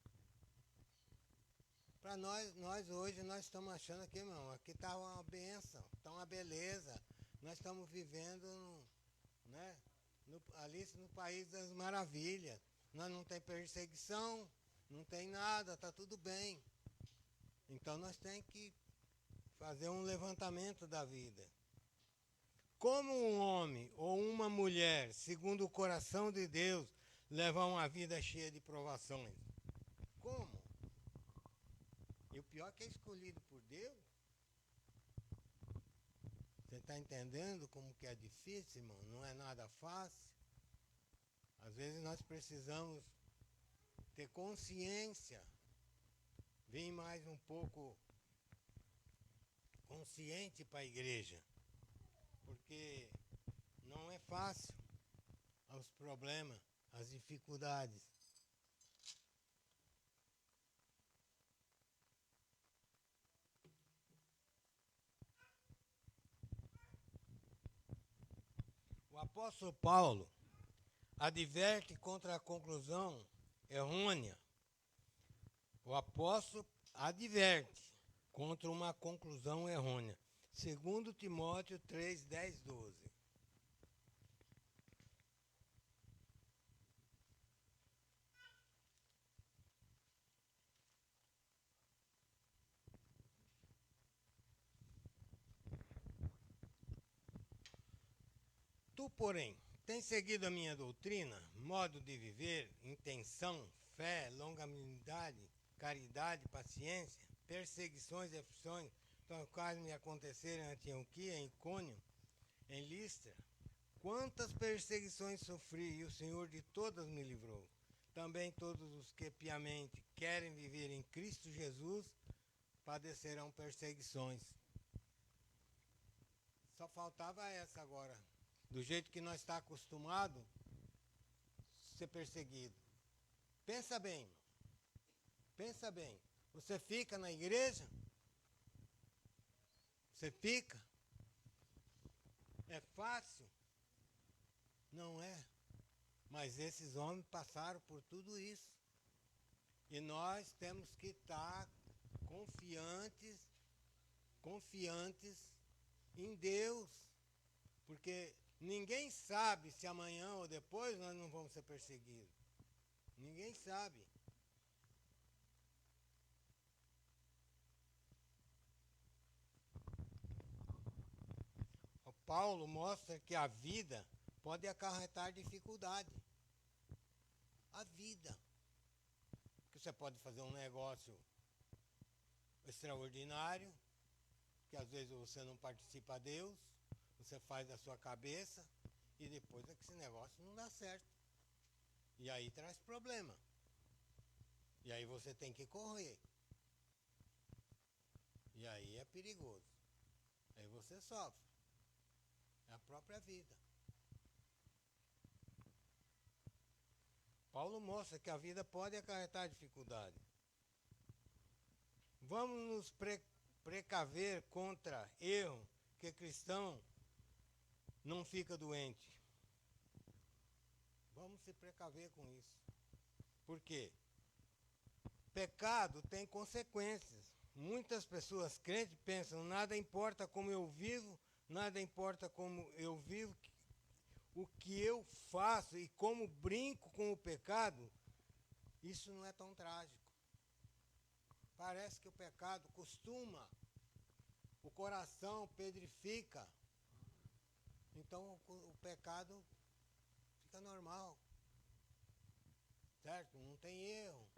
Para nós hoje, nós estamos achando aqui, meu irmão, aqui está uma benção, está uma beleza. Nós estamos vivendo né, ali no país das maravilhas. Nós não tem perseguição, não tem nada, está tudo bem. Então nós temos que fazer um levantamento da vida. Como um homem ou uma mulher, segundo o coração de Deus, levar uma vida cheia de provações? Como? E o pior é que é escolhido por Deus. Você está entendendo como que é difícil, irmão? Não é nada fácil. Às vezes nós precisamos ter consciência. Vir mais um pouco consciente para a igreja. Porque não é fácil os problemas, as dificuldades. O apóstolo Paulo adverte contra a conclusão errônea. O apóstolo adverte contra uma conclusão errônea. 2 Timóteo 3, 10, 12. Tu, porém, tens seguido a minha doutrina, modo de viver, intenção, fé, longanimidade, caridade, paciência, perseguições e aflições, as quais me aconteceram em Antioquia, em Icônio, em Listra. Quantas perseguições sofri, e o Senhor de todas me livrou. Também todos os que piamente querem viver em Cristo Jesus padecerão perseguições. Só faltava essa agora. Do jeito que nós está acostumado ser perseguido. Pensa bem, irmão. Pensa bem. Você fica na igreja? Você fica? É fácil? Não é. Mas esses homens passaram por tudo isso. E nós temos que estar confiantes em Deus. Porque ninguém sabe se amanhã ou depois nós não vamos ser perseguidos. Ninguém sabe. O Paulo mostra que a vida pode acarretar dificuldade. A vida. Porque você pode fazer um negócio extraordinário, que às vezes você não participa a Deus, você faz da sua cabeça, e depois é que esse negócio não dá certo. E aí traz problema. E aí você tem que correr. E aí é perigoso. Aí você sofre. É a própria vida. Paulo mostra que a vida pode acarretar dificuldade. Vamos nos precaver contra erro, que cristão não fica doente. Vamos se precaver com isso. Por quê? Pecado tem consequências. Muitas pessoas crentes pensam, nada importa como eu vivo, nada importa como eu vivo, o que eu faço e como brinco com o pecado, isso não é tão trágico. Parece que o pecado costuma, o coração pedrifica, então o pecado fica normal, certo? Não tem erro.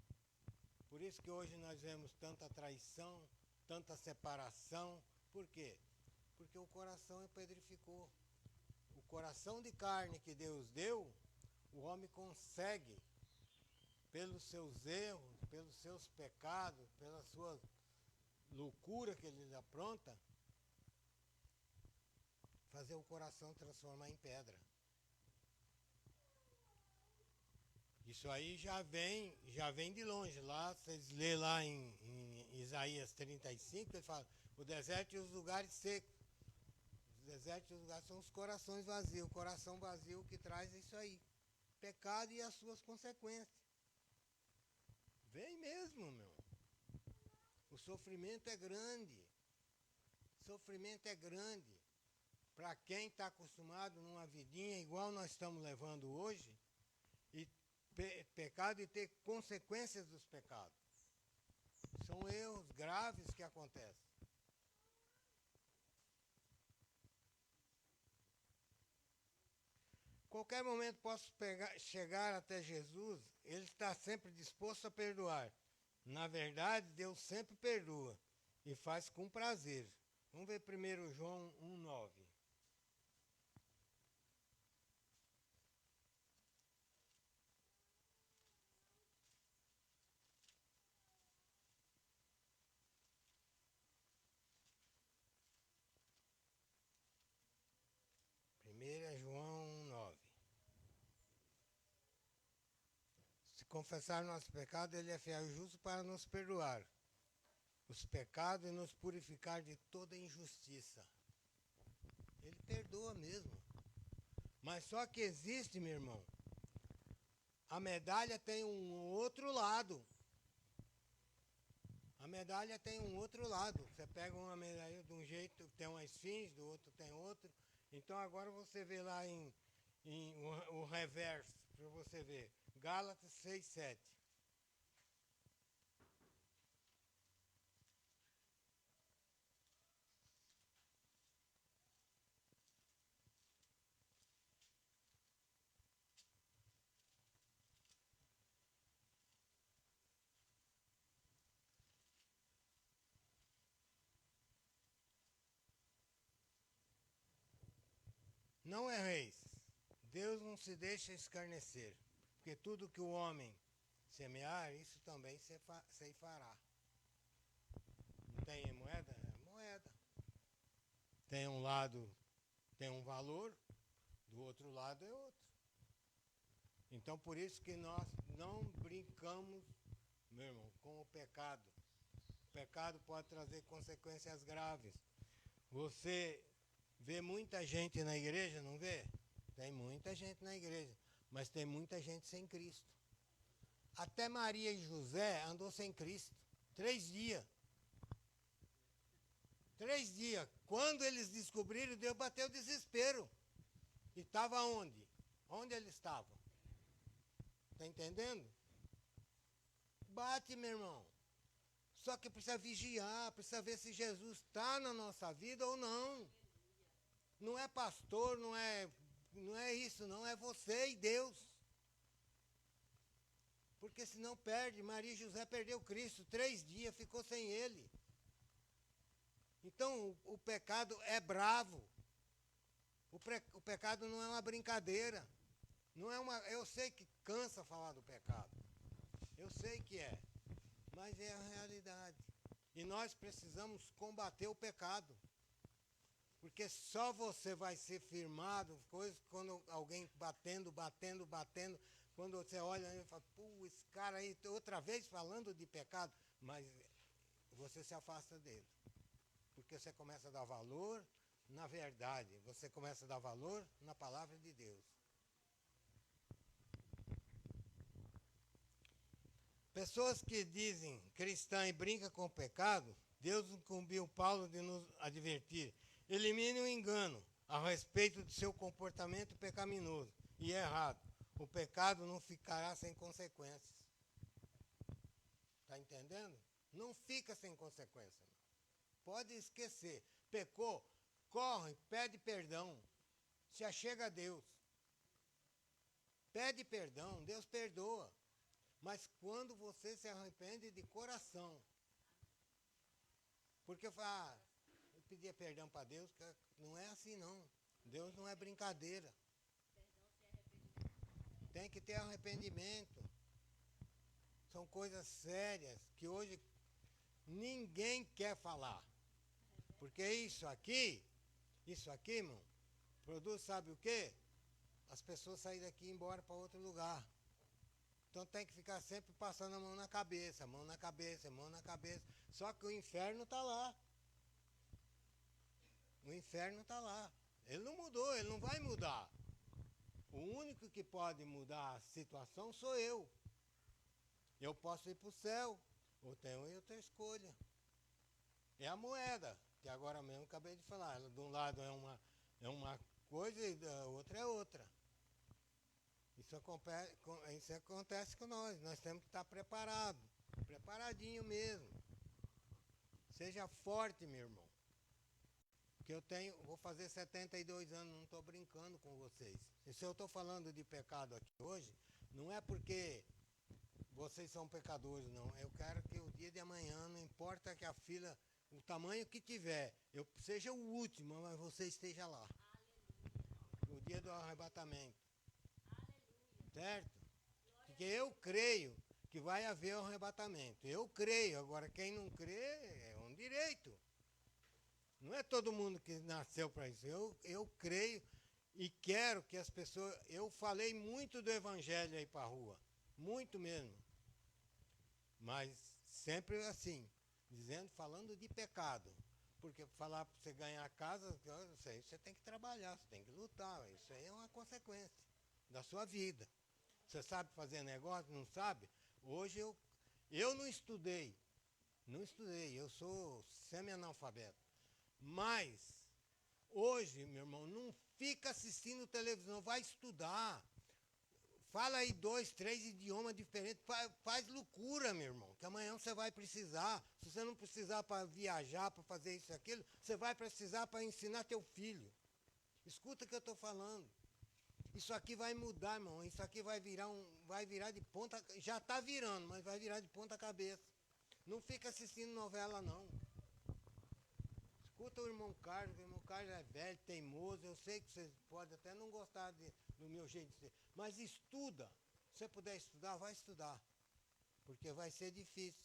Por isso que hoje nós vemos tanta traição, tanta separação. Por quê? Porque o coração pedrificou. O coração de carne que Deus deu, o homem consegue, pelos seus erros, pelos seus pecados, pela sua loucura que ele apronta, fazer o coração transformar em pedra. Isso aí já vem de longe. Lá, vocês lêem lá em Isaías 35, ele fala, o deserto e os lugares secos. Os desertos e os lugares são os corações vazios. O coração vazio que traz isso aí. Pecado e as suas consequências. Vem mesmo, meu. O sofrimento é grande. O sofrimento é grande. Para quem está acostumado numa vidinha igual nós estamos levando hoje, e pecado e ter consequências dos pecados. São erros graves que acontecem. Qualquer momento posso chegar até Jesus, ele está sempre disposto a perdoar. Na verdade, Deus sempre perdoa e faz com prazer. Vamos ver 1 João 1,9. João 1,9. Se confessar nosso pecado, ele é fiel e justo para nos perdoar os pecados e nos purificar de toda injustiça. Ele perdoa mesmo. Mas só que existe, meu irmão, a medalha tem um outro lado. A medalha tem um outro lado. Você pega uma medalha de um jeito, tem uma esfinge, do outro tem outro. Então agora você vê lá o reverso, para você ver. Gálatas 6:7. Não erreis. Deus não se deixa escarnecer, porque tudo que o homem semear, isso também ceifará. Não tem moeda? É moeda. Tem um lado, tem um valor, do outro lado é outro. Então por isso que nós não brincamos, meu irmão, com o pecado. O pecado pode trazer consequências graves. Você Vê muita gente na igreja, não vê? Tem muita gente na igreja, mas tem muita gente sem Cristo. Até Maria e José andou sem Cristo. 3 dias. 3 dias. Quando eles descobriram, Deus bateu desespero. E estava onde? Onde eles estavam? Está entendendo? Bate, meu irmão. Só que precisa vigiar, precisa ver se Jesus está na nossa vida ou não. Não é pastor, não é isso, não. É você e Deus. Porque senão perde. Maria e José perdeu Cristo. 3 dias, ficou sem ele. Então, o pecado é bravo. O pecado não é uma brincadeira. Não é uma. Eu sei que cansa falar do pecado. Eu sei que é. Mas é a realidade. E nós precisamos combater o pecado. Porque só você vai ser firmado, coisa quando alguém batendo. Quando você olha e fala, pô, esse cara aí, outra vez falando de pecado, mas você se afasta dele. Porque você começa a dar valor na verdade, você começa a dar valor na palavra de Deus. Pessoas que dizem cristã e brincam com o pecado, Deus incumbiu Paulo de nos advertir. Elimine o engano a respeito de seu comportamento pecaminoso e errado. O pecado não ficará sem consequências. Está entendendo? Não fica sem consequência. Pode esquecer. Pecou, corre, pede perdão. Se achega a Deus. Pede perdão, Deus perdoa. Mas quando você se arrepende de coração. Porque eu pedia perdão para Deus, não é assim não. Deus não é brincadeira. Tem que ter arrependimento. São coisas sérias que hoje ninguém quer falar. Porque isso aqui, irmão, produz sabe o quê? As pessoas saírem daqui e ir embora para outro lugar. Então tem que ficar sempre passando a mão na cabeça, mão na cabeça, mão na cabeça. Só que o inferno está lá. O inferno está lá. Ele não mudou, ele não vai mudar. O único que pode mudar a situação sou eu. Eu posso ir para o céu, ou tenho outra escolha. É a moeda, que agora mesmo acabei de falar. Ela, de um lado é uma coisa e da outra é outra. Isso acontece com nós. Nós temos que estar preparados. Preparadinho mesmo. Seja forte, meu irmão. Porque vou fazer 72 anos, não estou brincando com vocês. E se eu estou falando de pecado aqui hoje, não é porque vocês são pecadores, não. Eu quero que o dia de amanhã, não importa que a fila, o tamanho que tiver, eu seja o último, mas você esteja lá. No dia do arrebatamento. Certo? Porque eu creio que vai haver um arrebatamento. Eu creio. Agora, quem não crê é um direito. Não é todo mundo que nasceu para isso. Eu creio e quero que as pessoas... Eu falei muito do evangelho aí para a rua. Muito mesmo. Mas sempre assim, falando de pecado. Porque falar para você ganhar a casa, você tem que trabalhar, você tem que lutar. Isso aí é uma consequência da sua vida. Você sabe fazer negócio? Não sabe? Hoje eu não estudei. Não estudei, eu sou semi-analfabeto. Mas, hoje, meu irmão, não fica assistindo televisão, vai estudar. Fala aí 2, 3 idiomas diferentes, faz loucura, meu irmão, que amanhã você vai precisar. Se você não precisar para viajar, para fazer isso e aquilo, você vai precisar para ensinar teu filho. Escuta o que eu estou falando. Isso aqui vai mudar, irmão. Isso aqui vai virar de ponta, já está virando, mas vai virar de ponta cabeça. Não fica assistindo novela, não. Escuta o irmão Carlos é velho, teimoso. Eu sei que vocês podem até não gostar do meu jeito de ser, mas estuda. Se você puder estudar, vai estudar. Porque vai ser difícil.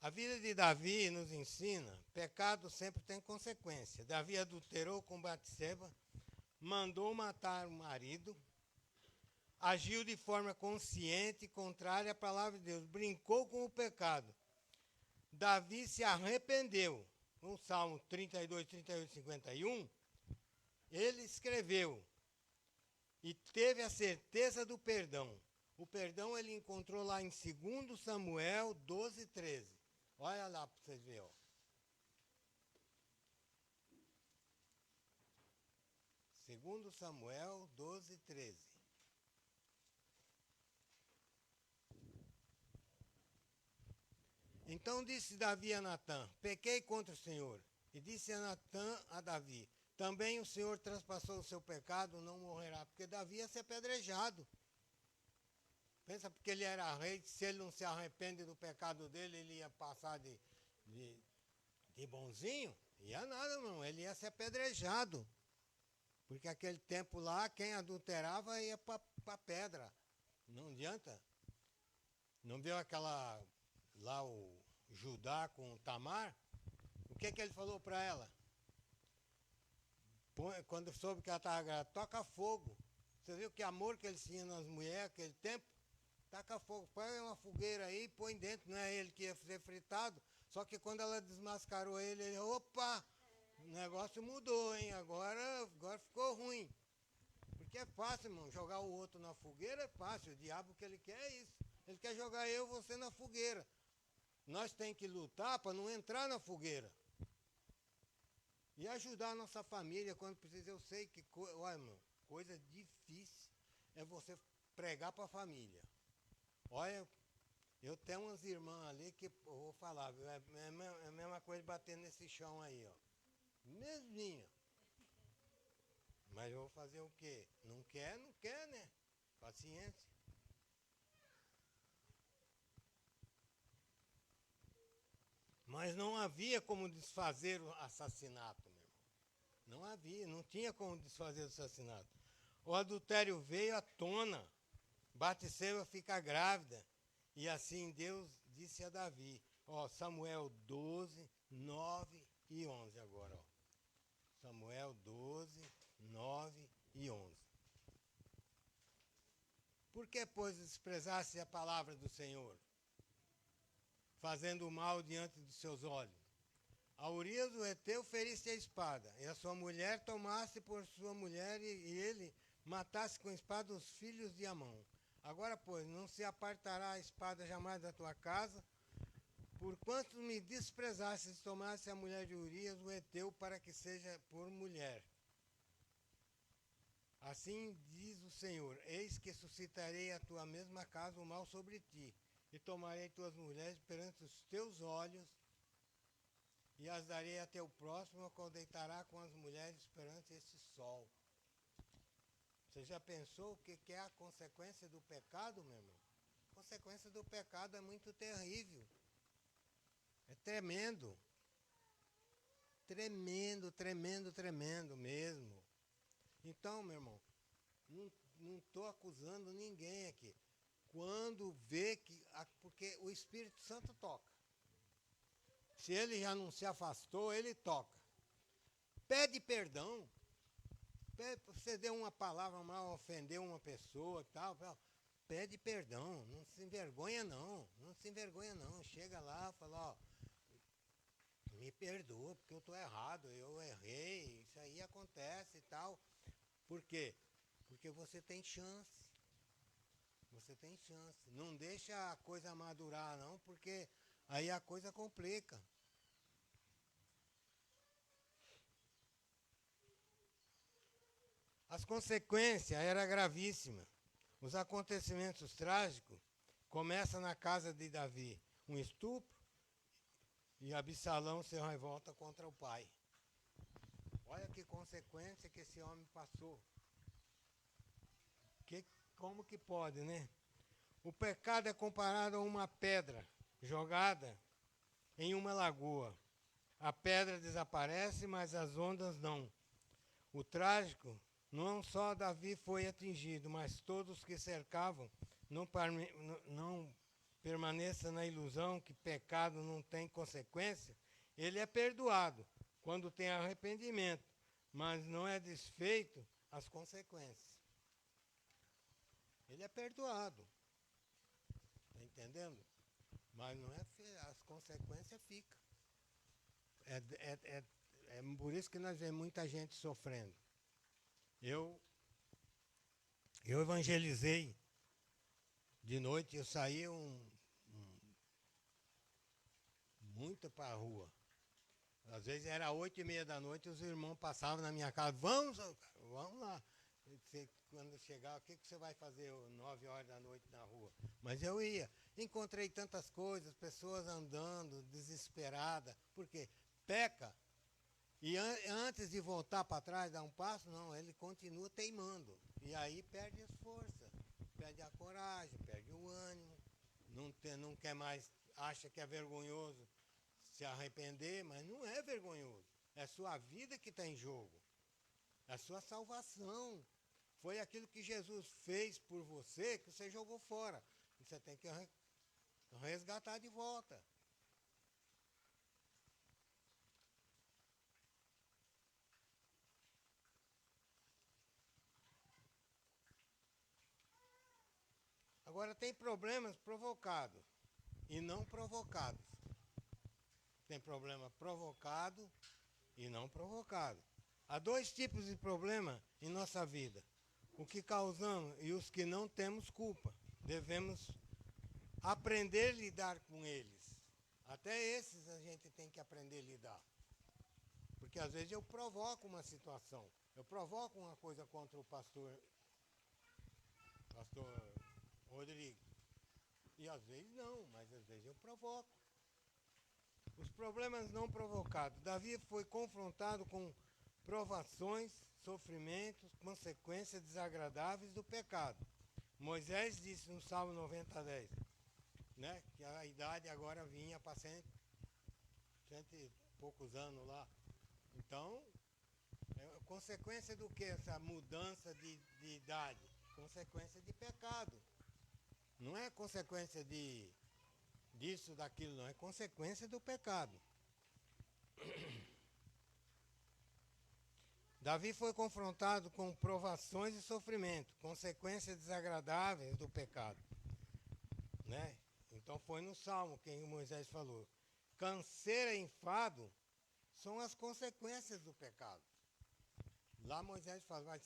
A vida de Davi nos ensina, pecado sempre tem consequência. Davi adulterou com Batseba, mandou matar o marido, agiu de forma consciente, contrária à palavra de Deus, brincou com o pecado. Davi se arrependeu. No Salmo 32, 38, 51, ele escreveu e teve a certeza do perdão. O perdão ele encontrou lá em 2 Samuel 12, 13. Olha lá para vocês verem. Ó. 2 Samuel 12, 13. Então disse Davi a Natã: pequei contra o Senhor. E disse a Natã a Davi: também o Senhor transpassou o seu pecado, não morrerá. Porque Davi ia ser apedrejado. Pensa porque ele era rei, se ele não se arrepende do pecado dele, ele ia passar de bonzinho? Ia nada, não. Ele ia ser apedrejado. Porque aquele tempo lá, quem adulterava ia para a pedra. Não adianta. Não viu aquela... lá o Judá com o Tamar, o que ele falou para ela? Quando soube que ela estava grávida, toca fogo. Você viu que amor que eles tinham nas mulheres naquele tempo? Taca fogo, põe uma fogueira aí, põe dentro, não é ele que ia ser fritado. Só que quando ela desmascarou ele, opa, o negócio mudou, hein? Agora ficou ruim. Porque é fácil, irmão, jogar o outro na fogueira é fácil. O diabo que ele quer é isso. Ele quer jogar você na fogueira. Nós temos que lutar para não entrar na fogueira. E ajudar a nossa família quando precisa. Eu sei que, olha, irmão, coisa difícil é você pregar para a família. Olha, eu tenho umas irmãs ali que, eu vou falar, viu, é a mesma coisa bater nesse chão aí, ó. Mesminha. Mas eu vou fazer o quê? Não quer, né? Paciência. Mas não havia como desfazer o assassinato, meu irmão. Não havia, não tinha como desfazer o assassinato. O adultério veio à tona. Batseba fica grávida. E assim Deus disse a Davi. Ó, Samuel 12, 9 e 11 agora, ó. Samuel 12, 9 e 11. Por que, pois, desprezaste a palavra do Senhor, fazendo o mal diante dos seus olhos? A Urias o Heteu feriste a espada, e a sua mulher tomaste por sua mulher, e ele matasse com espada os filhos de Amon. Agora, pois, não se apartará a espada jamais da tua casa, porquanto me desprezaste e tomaste a mulher de Urias o Heteu para que seja por mulher. Assim diz o Senhor: eis que suscitarei a tua mesma casa o mal sobre ti, e tomarei tuas mulheres perante os teus olhos, e as darei a teu próximo, qual deitará com as mulheres perante este sol. Você já pensou o que é a consequência do pecado, meu irmão? A consequência do pecado é muito terrível. É tremendo. Tremendo, tremendo, tremendo mesmo. Então, meu irmão, não estou acusando ninguém aqui. Quando vê que... Porque o Espírito Santo toca. Se ele já não se afastou, ele toca. Pede perdão. Você deu uma palavra mal, ofendeu uma pessoa, tal, pede perdão. Não se envergonha, não. Não se envergonha, não. Chega lá, fala, ó, me perdoa, porque eu estou errado, eu errei, isso aí acontece e tal. Por quê? Porque você tem chance. Você tem chance. Não deixa a coisa madurar, não, porque aí a coisa complica. As consequências eram gravíssimas. Os acontecimentos trágicos começam na casa de Davi. Um estupro e Absalão se revolta contra o pai. Olha que consequência que esse homem passou. Como que pode, né? O pecado é comparado a uma pedra jogada em uma lagoa. A pedra desaparece, mas as ondas não. O trágico, não só Davi foi atingido, mas todos que cercavam. Não permaneça na ilusão que pecado não tem consequência. Ele é perdoado quando tem arrependimento, mas não é desfeito as consequências. Ele é perdoado. Está entendendo? Mas não é, as consequências ficam. É por isso que nós vemos muita gente sofrendo. Eu evangelizei de noite, eu saía muito para a rua. Às vezes era 8h30 da noite, os irmãos passavam na minha casa, vamos lá. Quando chegar, o que você vai fazer 9 horas da noite na rua? Mas eu ia. Encontrei tantas coisas, pessoas andando, desesperadas. Por quê? Peca. E antes de voltar para trás, dar um passo, não, ele continua teimando. E aí perde as forças, perde a coragem, perde o ânimo. Não quer mais, acha que é vergonhoso se arrepender, mas não é vergonhoso. É sua vida que está em jogo. É a sua salvação. Foi aquilo que Jesus fez por você que você jogou fora. Você tem que resgatar de volta. Agora tem problemas provocados e não provocados. Tem problema provocado e não provocado. Há dois tipos de problema em nossa vida. O que causamos e os que não temos culpa. Devemos aprender a lidar com eles. Até esses a gente tem que aprender a lidar. Porque às vezes eu provoco uma situação. Eu provoco uma coisa contra o pastor Rodrigo. E às vezes não, mas às vezes eu provoco. Os problemas não provocados. Davi foi confrontado com provações, sofrimentos, consequências desagradáveis do pecado. Moisés disse no Salmo 90:10, né, que a idade agora vinha para cento e poucos anos lá. Então, é consequência do que essa mudança de idade? Consequência de pecado. Não é consequência disso, daquilo, não. É consequência do pecado. Davi foi confrontado com provações e sofrimento, consequências desagradáveis do pecado. Né? Então foi no Salmo que Moisés falou. Canseira e enfado são as consequências do pecado. Lá Moisés fala,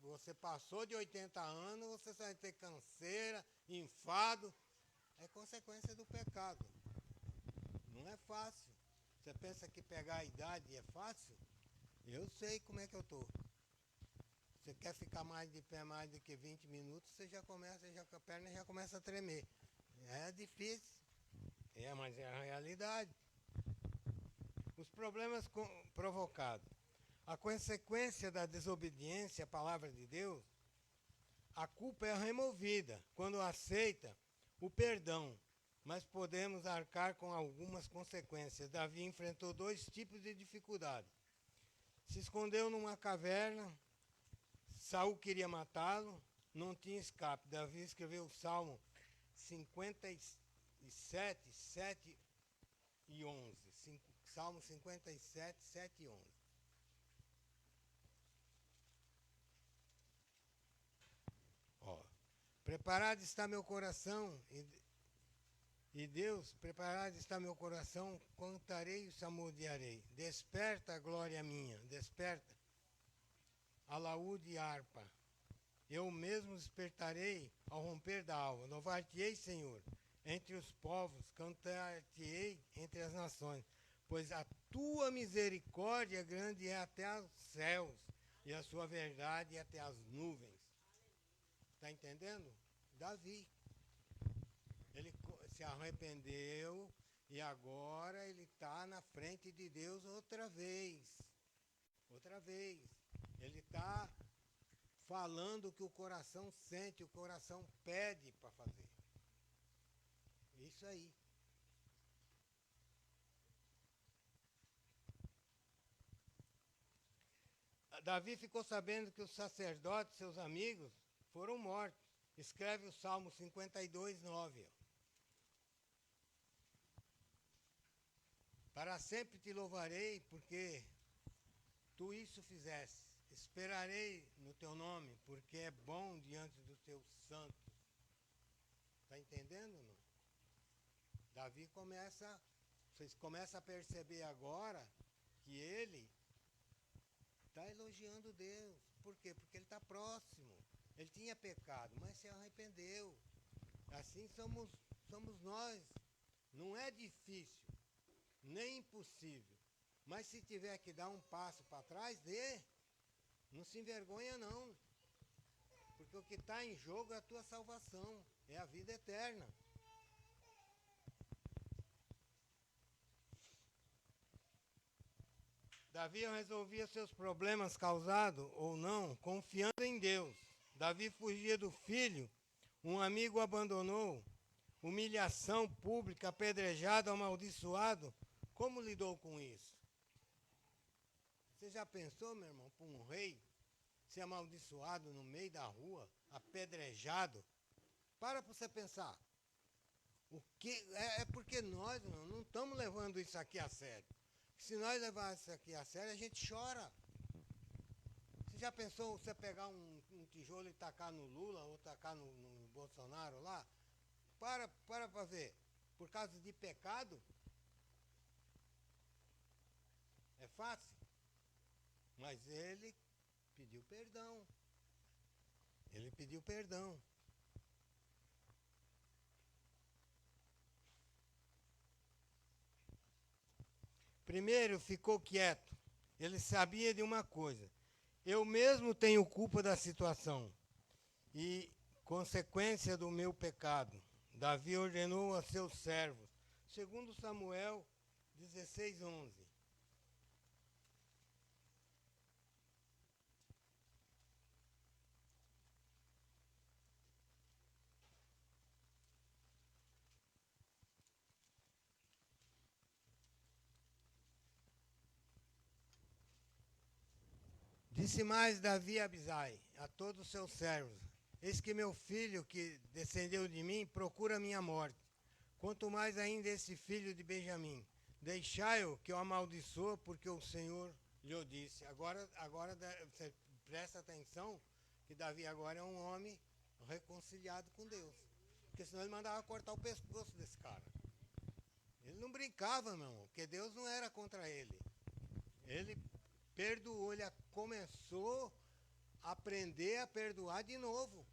você passou de 80 anos, você vai ter canseira, enfado. É consequência do pecado. Não é fácil. Você pensa que pegar a idade é fácil? Eu sei como é que eu estou. Você quer ficar mais de pé mais do que 20 minutos, você a perna já começa a tremer. É difícil. Mas é a realidade. Os problemas provocados. A consequência da desobediência à palavra de Deus, a culpa é removida quando aceita o perdão, mas podemos arcar com algumas consequências. Davi enfrentou dois tipos de dificuldade. Se escondeu numa caverna, Saul queria matá-lo, não tinha escape. Davi escreveu o Salmo 57, 7 e 11. Salmo 57, 7 e 11. Preparado está meu coração, e Deus, preparado está meu coração, cantarei e salmodiarei. Desperta, glória minha, desperta, alaúde e harpa. Eu mesmo despertarei ao romper da alva. Louvar-te-ei, Senhor, entre os povos, cantar-te-ei entre as nações. Pois a tua misericórdia grande é até os céus, e a sua verdade é até as nuvens. Está entendendo? Davi. Ele se arrependeu e agora ele está na frente de Deus outra vez. Outra vez. Ele está falando o que o coração sente, o coração pede para fazer. Isso aí. Davi ficou sabendo que os sacerdotes, seus amigos, foram mortos. Escreve o Salmo 52, 9. Para sempre te louvarei, porque tu isso fizeste. Esperarei no teu nome, porque é bom diante dos teus santos. Está entendendo, não? Vocês começam a perceber agora que ele está elogiando Deus. Por quê? Porque ele está próximo. Ele tinha pecado, mas se arrependeu. Assim somos nós. Não é difícil, nem impossível. Mas se tiver que dar um passo para trás, dê. Não se envergonha, não. Porque o que está em jogo é a tua salvação, é a vida eterna. Davi resolvia seus problemas causados ou não, confiando em Deus. Davi fugia do filho, um amigo o abandonou, humilhação pública, apedrejado, amaldiçoado. Como lidou com isso? Você já pensou, meu irmão, para um rei ser amaldiçoado no meio da rua, apedrejado? Para você pensar. É porque nós não estamos levando isso aqui a sério. Se nós levarmos isso aqui a sério, a gente chora. Você já pensou você pegar um tijolo e tacar no Lula ou tacar no Bolsonaro lá? Para ver. Por causa de pecado? É fácil? Mas ele pediu perdão. Ele pediu perdão. Primeiro ficou quieto. Ele sabia de uma coisa. Eu mesmo tenho culpa da situação e consequência do meu pecado. Davi ordenou a seus servos. Segundo Samuel 16:11. Disse mais Davi a Abisai, a todos os seus servos: eis que meu filho, que descendeu de mim, procura a minha morte. Quanto mais ainda esse filho de Benjamim. Deixai-o que eu amaldiçoe, porque o Senhor lhe disse. Agora você presta atenção, que Davi agora é um homem reconciliado com Deus. Porque senão ele mandava cortar o pescoço desse cara. Ele não brincava, meu irmão, porque Deus não era contra ele. Ele perdoou, ele começou a aprender a perdoar de novo.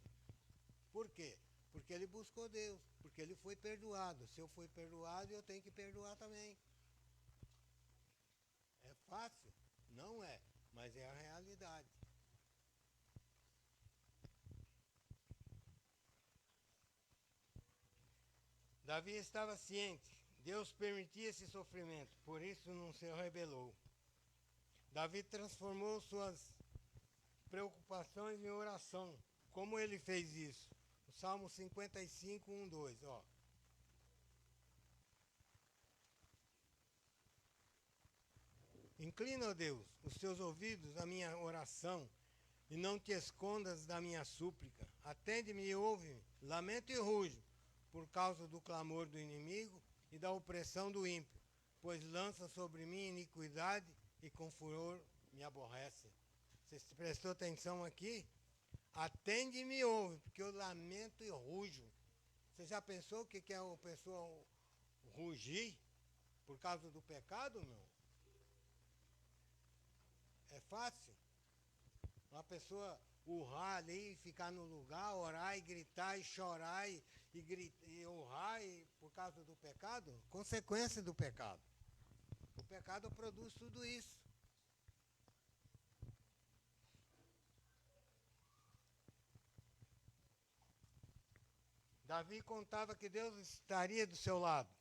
Por quê? Porque ele buscou Deus, porque ele foi perdoado. Se eu fui perdoado, eu tenho que perdoar também. É fácil? Não é, mas é a realidade. Davi estava ciente, Deus permitia esse sofrimento, por isso não se rebelou. Davi transformou suas preocupações em oração. Como ele fez isso? O Salmo 55, 1, 2, ó. Inclina, ó Deus, os teus ouvidos à minha oração e não te escondas da minha súplica. Atende-me e ouve-me, lamento e rujo, por causa do clamor do inimigo e da opressão do ímpio, pois lança sobre mim iniquidade e com furor me aborrece. Você prestou atenção aqui? Atende-me e ouve, porque eu lamento e rujo. Você já pensou o que é a pessoa rugir por causa do pecado, meu? É fácil? Uma pessoa urrar ali, ficar no lugar, orar e gritar e chorar e urrar por causa do pecado? Consequência do pecado. O pecado produz tudo isso. Davi contava que Deus estaria do seu lado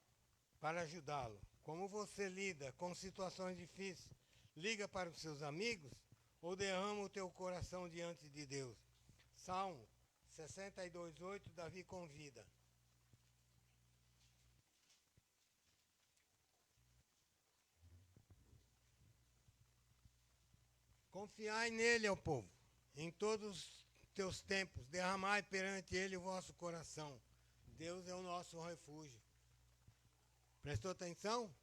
para ajudá-lo. Como você lida com situações difíceis? Liga para os seus amigos ou derrama o teu coração diante de Deus? Salmo 62:8, Davi convida. Confiai nele, ó povo, em todos os teus tempos, derramai perante ele o vosso coração. Deus é o nosso refúgio. Prestou atenção?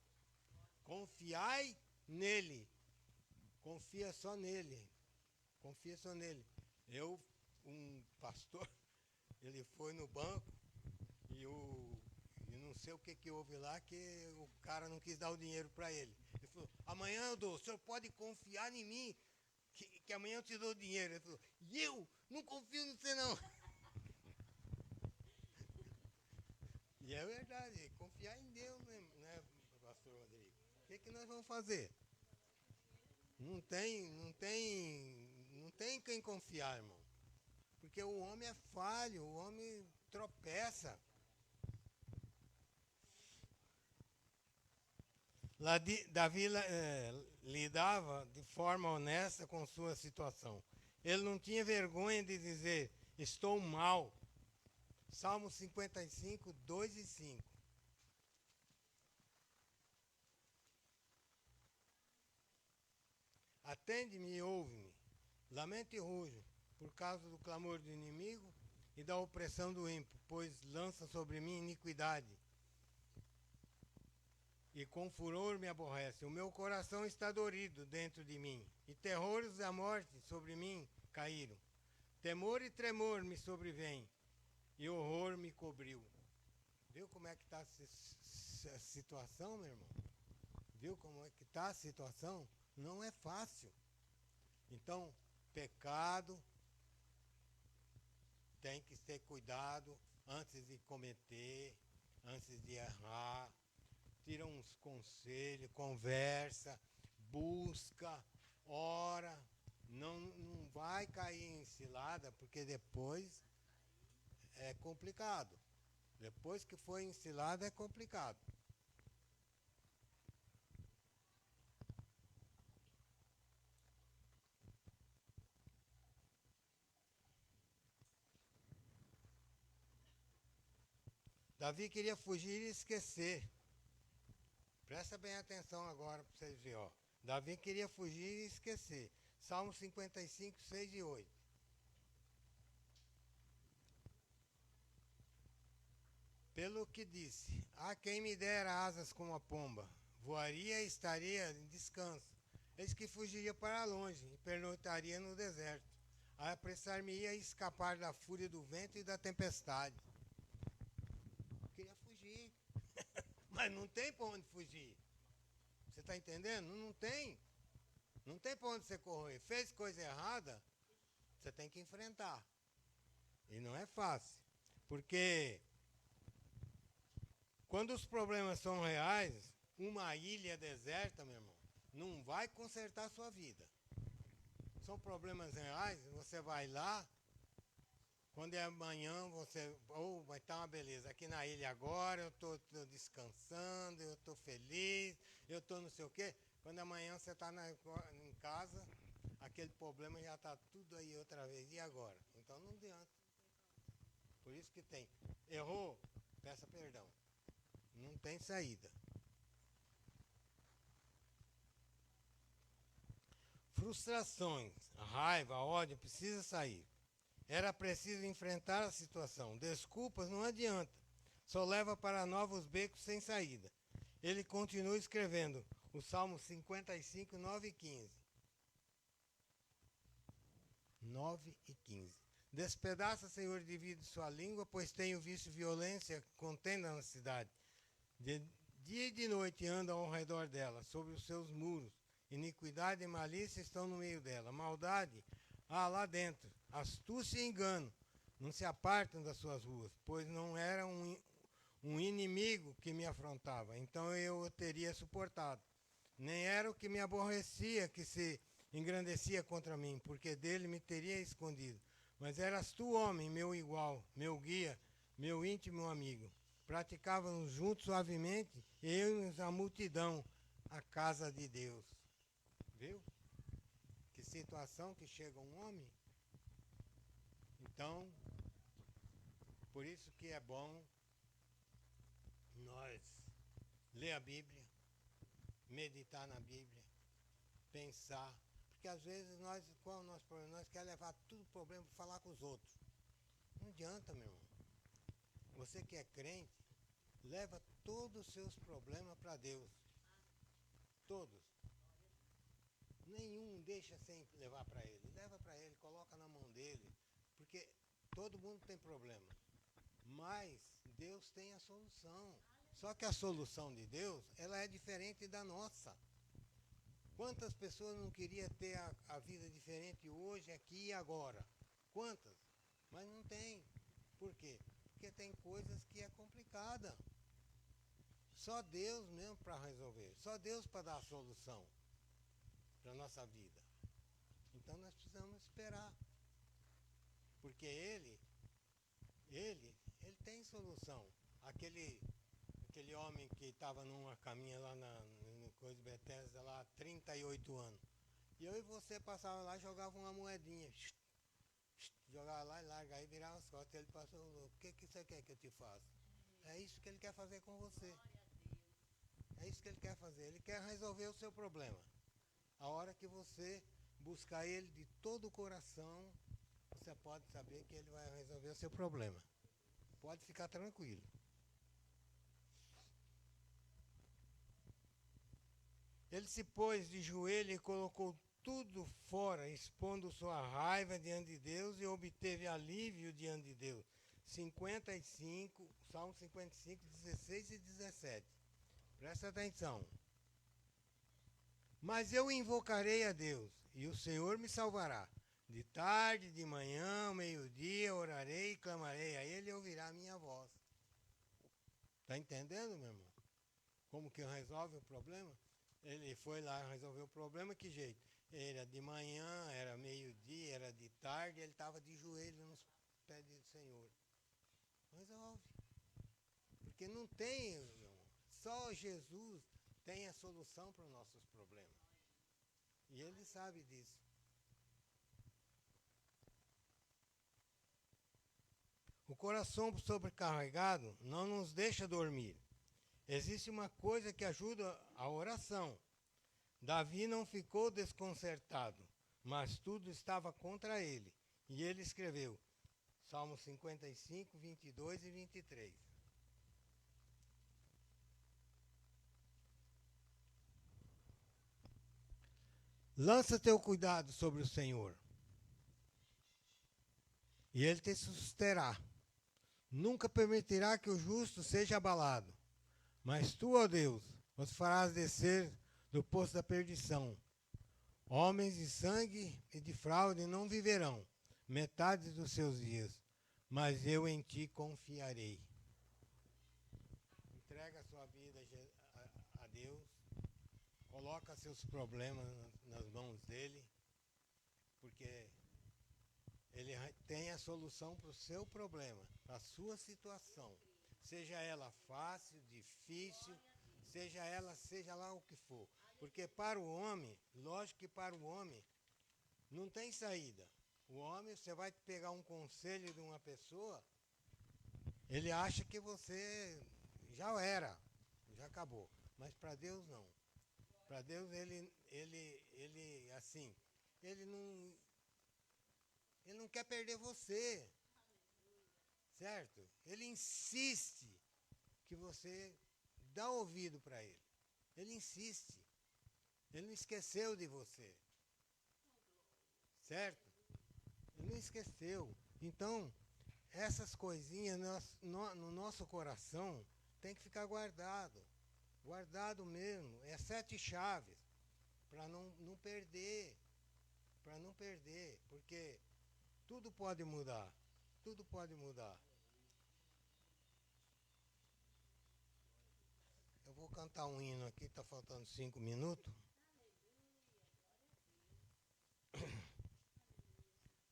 Confiai nele. Confia só nele. Confia só nele. Um pastor, ele foi no banco e não sei o que houve lá, que o cara não quis dar o dinheiro para ele. Ele falou, amanhã eu dou, o senhor pode confiar em mim, que amanhã eu te dou o dinheiro. Ele falou, e eu não confio em você não. E é verdade, confiar em Deus, né, pastor Rodrigo? O que nós vamos fazer? Não tem quem confiar, irmão. Porque o homem é falho, o homem tropeça. Davi lidava de forma honesta com sua situação. Ele não tinha vergonha de dizer, estou mal. Salmo 55, 2 e 5. Atende-me e ouve-me. Lamento e rujo por causa do clamor do inimigo e da opressão do ímpio, pois lança sobre mim iniquidade. E com furor me aborrece. O meu coração está dorido dentro de mim, e terrores da morte sobre mim caíram. Temor e tremor me sobrevêm, e horror me cobriu. Viu como é que está a situação, meu irmão? Viu como é que está a situação? Não é fácil. Então, pecado tem que ter cuidado antes de cometer, antes de errar. Tira uns conselhos, conversa, busca, ora. Não vai cair em cilada, porque depois é complicado. Depois que foi em cilada é complicado. Davi queria fugir e esquecer. Presta bem atenção agora para vocês verem. Ó. Davi queria fugir e esquecer. Salmo 55, 6 e 8. Pelo que disse, a quem me dera asas como a pomba, voaria e estaria em descanso. Eis que fugiria para longe e pernoitaria no deserto. Apressar-me-ia a escapar da fúria do vento e da tempestade. Queria fugir. Mas não tem para onde fugir. Você está entendendo? Não tem. Não tem para onde você correr. Fez coisa errada, você tem que enfrentar. E não é fácil. Porque quando os problemas são reais, uma ilha deserta, meu irmão, não vai consertar a sua vida. São problemas reais, você vai lá, quando é amanhã, você, vai estar uma beleza. Aqui na ilha agora, eu estou descansando, eu estou feliz, eu estou não sei o quê. Quando amanhã você está em casa, aquele problema já está tudo aí outra vez. E agora? Então não adianta. Por isso que tem. Errou, peça perdão. Não tem saída. Frustrações, raiva, ódio, precisa sair. Era preciso enfrentar a situação. Desculpas não adianta. Só leva para novos becos sem saída. Ele continua escrevendo o Salmo 55, 9 e 15. 9 e 15. Despedaça, Senhor, divide sua língua, pois tenho visto violência, contenda na cidade. De dia e de noite andam ao redor dela, sobre os seus muros. Iniquidade e malícia estão no meio dela. Maldade há lá dentro. Astúcia e engano não se apartam das suas ruas, pois não era um inimigo que me afrontava, então eu o teria suportado. Nem era o que me aborrecia que se engrandecia contra mim, porque dele me teria escondido. Mas eras tu, homem, meu igual, meu guia, meu íntimo amigo. Praticávamos juntos suavemente, eu e a multidão, a casa de Deus. Viu? Que situação que chega um homem. Então, por isso que é bom nós ler a Bíblia, meditar na Bíblia, pensar. Porque às vezes qual é o nosso problema? Nós queremos levar tudo o problema para falar com os outros. Não adianta, meu irmão. Você que é crente, leva todos os seus problemas para Deus. Todos. Nenhum deixa sem levar para Ele. Leva para Ele, coloca na mão dele. Porque todo mundo tem problema. Mas Deus tem a solução. Só que a solução de Deus, ela é diferente da nossa. Quantas pessoas não queriam ter a vida diferente hoje, aqui e agora? Quantas? Mas não tem. Por quê? Porque tem coisas que é complicada. Só Deus mesmo para resolver. Só Deus para dar a solução para a nossa vida. Então nós precisamos esperar. Porque Ele tem solução. Aquele homem que estava numa caminha lá no Coisa de Betesda lá há 38 anos. E eu e você passava lá e jogava uma moedinha. Jogava lá e larga aí, virava as costas. Ele passou, o que você quer que eu te faça? É isso que ele quer fazer com você. É isso que ele quer fazer. Ele quer resolver o seu problema. A hora que você buscar ele de todo o coração, você pode saber que ele vai resolver o seu problema. Pode ficar tranquilo. Ele se pôs de joelho e colocou tudo fora, expondo sua raiva diante de Deus e obteve alívio diante de Deus. 55, Salmo 55, 16 e 17. Presta atenção. Mas eu invocarei a Deus, e o Senhor me salvará. De tarde, de manhã, ao meio-dia, orarei e clamarei. A Ele ouvirá a minha voz. Está entendendo, meu irmão? Como que resolve o problema? Ele foi lá resolver o problema, que jeito? Era de manhã, era meio-dia, era de tarde, ele estava de joelho nos pés do Senhor. Resolve. Porque não tem, meu irmão, só Jesus tem a solução para os nossos problemas. E ele sabe disso. O coração sobrecarregado não nos deixa dormir. Existe uma coisa que ajuda a oração. Davi não ficou desconcertado, mas tudo estava contra ele. E ele escreveu, Salmo 55, 22 e 23. Lança teu cuidado sobre o Senhor, e Ele te susterá. Nunca permitirá que o justo seja abalado. Mas tu, ó Deus, os farás descer do poço da perdição. Homens de sangue e de fraude não viverão metade dos seus dias, mas eu em ti confiarei. Entrega a sua vida a Deus, coloca seus problemas nas mãos dele, porque ele tem a solução para o seu problema, para a sua situação. Seja ela fácil, difícil, seja lá o que for. Porque para o homem, lógico que para o homem, não tem saída. O homem, você vai pegar um conselho de uma pessoa, ele acha que você já era, já acabou. Mas para Deus não. Para Deus ele assim, ele não quer perder você. Certo? Ele insiste que você dá ouvido para ele. Ele insiste. Ele não esqueceu de você. Certo? Ele não esqueceu. Então, essas coisinhas no nosso coração tem que ficar guardado. Guardado mesmo. É 7 chaves. Para não perder. Para não perder. Porque tudo pode mudar. Tudo pode mudar. Eu vou cantar um hino aqui, está faltando 5 minutos.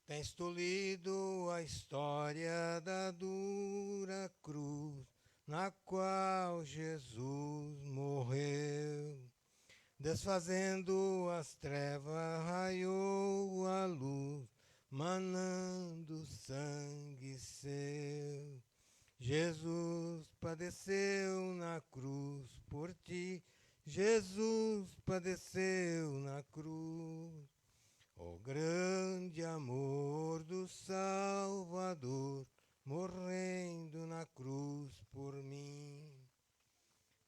Tens tu lido a história da dura cruz, na qual Jesus morreu. Desfazendo as trevas, raiou a luz, manando sangue seu. Jesus padeceu na cruz por ti, Jesus padeceu na cruz. O grande amor do Salvador, morrendo na cruz por mim.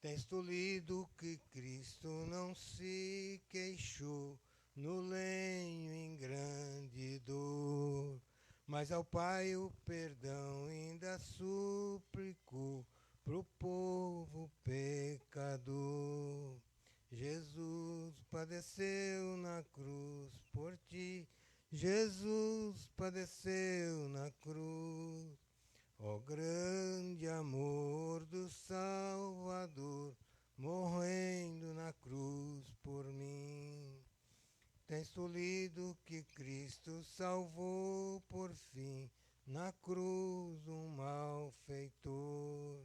Tens tu lido que Cristo não se queixou no lenho em grande dor, mas ao Pai o perdão ainda suplicou pro povo pecador. Jesus padeceu na cruz por ti, Jesus padeceu na cruz. Ó grande amor do Salvador, morrendo na cruz por mim. Tens tu lido que Cristo salvou por fim na cruz um malfeitor,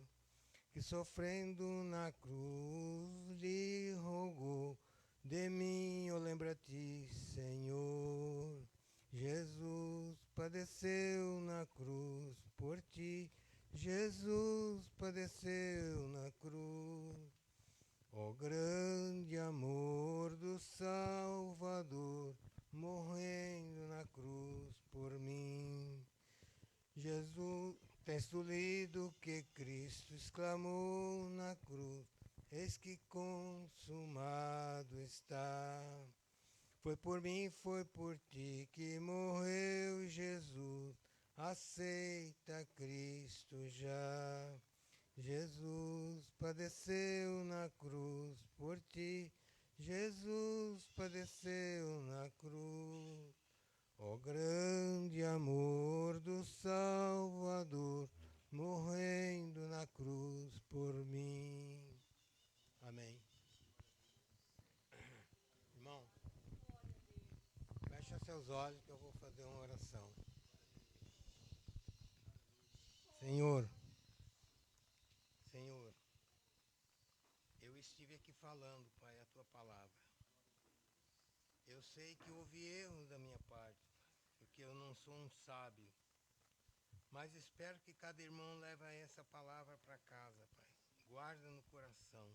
que sofrendo na cruz lhe rogou, de mim eu lembra-te, Senhor. Jesus padeceu na cruz por ti, Jesus padeceu na cruz. Ó grande amor do Salvador, morrendo na cruz por mim. Jesus, tens tu lido que Cristo exclamou na cruz, eis que consumado está. Foi por mim, foi por ti que morreu Jesus, aceita Cristo já. Jesus padeceu na cruz por ti, Jesus padeceu na cruz. Ó grande amor do Salvador, morrendo na cruz por mim. Amém. Irmão, fecha seus olhos que eu vou fazer uma oração. Senhor, eu estive aqui falando, Pai, a tua palavra. Eu sei que houve erros da minha parte, porque eu não sou um sábio. Mas espero que cada irmão leve essa palavra para casa, Pai. Guarda no coração,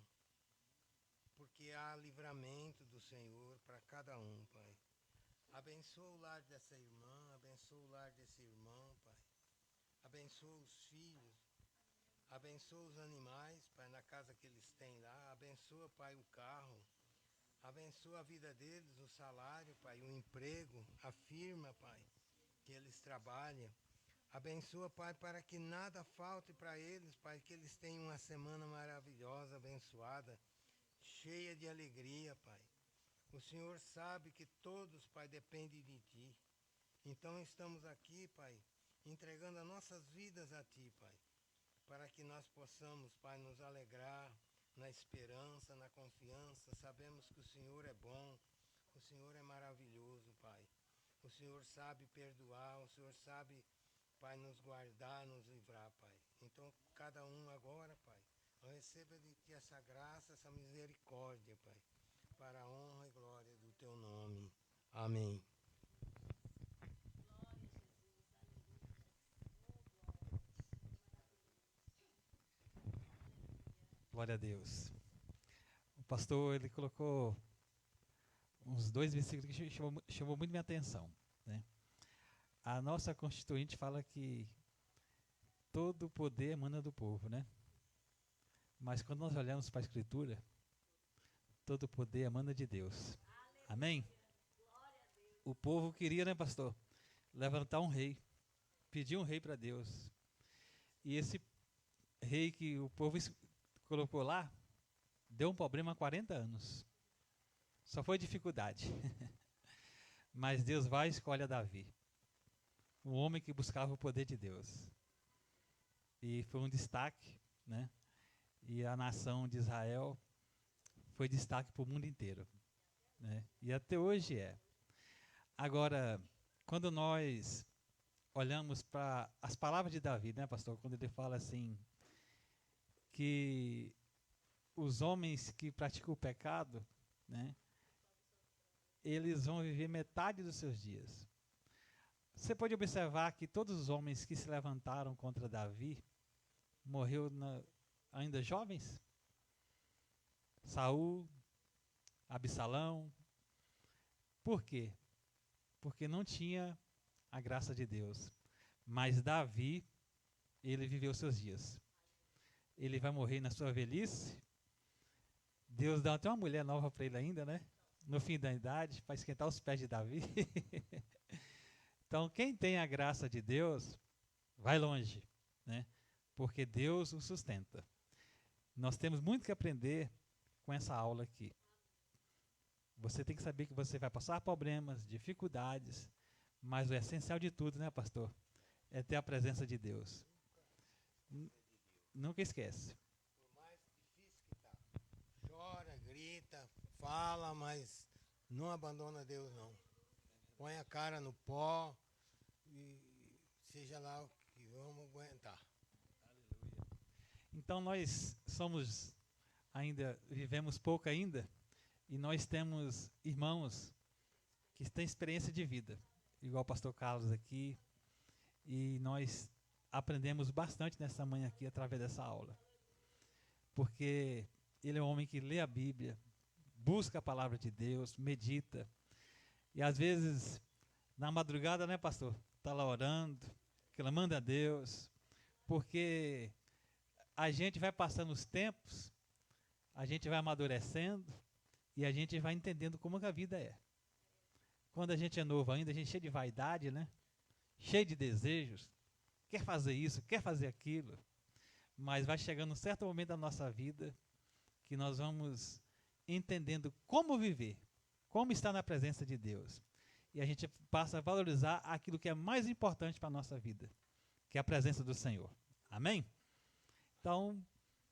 porque há livramento do Senhor para cada um, Pai. Abençoa o lar dessa irmã, abençoa o lar desse irmão, Pai. Abençoa os filhos, abençoa os animais, Pai, na casa que eles têm lá. Abençoa, Pai, o carro. Abençoa a vida deles, o salário, Pai, o emprego, a firma, Pai, que eles trabalham. Abençoa, Pai, para que nada falte para eles, Pai, que eles tenham uma semana maravilhosa, abençoada, cheia de alegria, Pai. O Senhor sabe que todos, Pai, dependem de Ti. Então estamos aqui, Pai, entregando as nossas vidas a Ti, Pai, para que nós possamos, Pai, nos alegrar na esperança, na confiança. Sabemos que o Senhor é bom, o Senhor é maravilhoso, Pai. O Senhor sabe perdoar, o Senhor sabe, Pai, nos guardar, nos livrar, Pai. Então, cada um agora, Pai, receba de Ti essa graça, essa misericórdia, Pai, para a honra e glória do Teu nome. Amém. Glória a Deus. O pastor, ele colocou uns 2 versículos que chamou muito minha atenção, né? A nossa Constituinte fala que todo o poder emana do povo, né? Mas quando nós olhamos para a Escritura, todo o poder emana de Deus. Amém? O povo queria, né, pastor? Levantar um rei. Pedir um rei para Deus. E esse rei que o povo colocou lá, deu um problema há 40 anos. Só foi dificuldade. Mas Deus vai e escolhe a Davi. Um homem que buscava o poder de Deus. E foi um destaque, né? E a nação de Israel foi destaque para o mundo inteiro, né? E até hoje é. Agora, quando nós olhamos para as palavras de Davi, né, pastor? Quando ele fala assim, que os homens que praticam o pecado, né, eles vão viver metade dos seus dias. Você pode observar que todos os homens que se levantaram contra Davi morreu ainda jovens. Saul, Absalão. Por quê? Porque não tinha a graça de Deus. Mas Davi, ele viveu seus dias. Ele vai morrer na sua velhice. Deus dá até uma mulher nova para ele ainda, né? No fim da idade, para esquentar os pés de Davi. Então, quem tem a graça de Deus, vai longe, né? Porque Deus o sustenta. Nós temos muito que aprender com essa aula aqui. Você tem que saber que você vai passar problemas, dificuldades, mas o essencial de tudo, né, pastor? É ter a presença de Deus. Nunca esquece. Por mais difícil que tá, chora, grita, fala, mas não abandona Deus, não. Põe a cara no pó e seja lá o que vamos aguentar. Então nós vivemos pouco ainda, e nós temos irmãos que têm experiência de vida, igual o pastor Carlos aqui, e nós aprendemos bastante nessa manhã aqui através dessa aula. Porque ele é um homem que lê a Bíblia, busca a palavra de Deus, medita, e às vezes, na madrugada, né, pastor? Está lá orando, clamando a Deus, porque a gente vai passando os tempos, a gente vai amadurecendo e a gente vai entendendo como que a vida é. Quando a gente é novo ainda, a gente é cheio de vaidade, né? Cheio de desejos, quer fazer isso, quer fazer aquilo, mas vai chegando um certo momento da nossa vida que nós vamos entendendo como viver, como estar na presença de Deus. E a gente passa a valorizar aquilo que é mais importante para a nossa vida, que é a presença do Senhor. Amém? Então,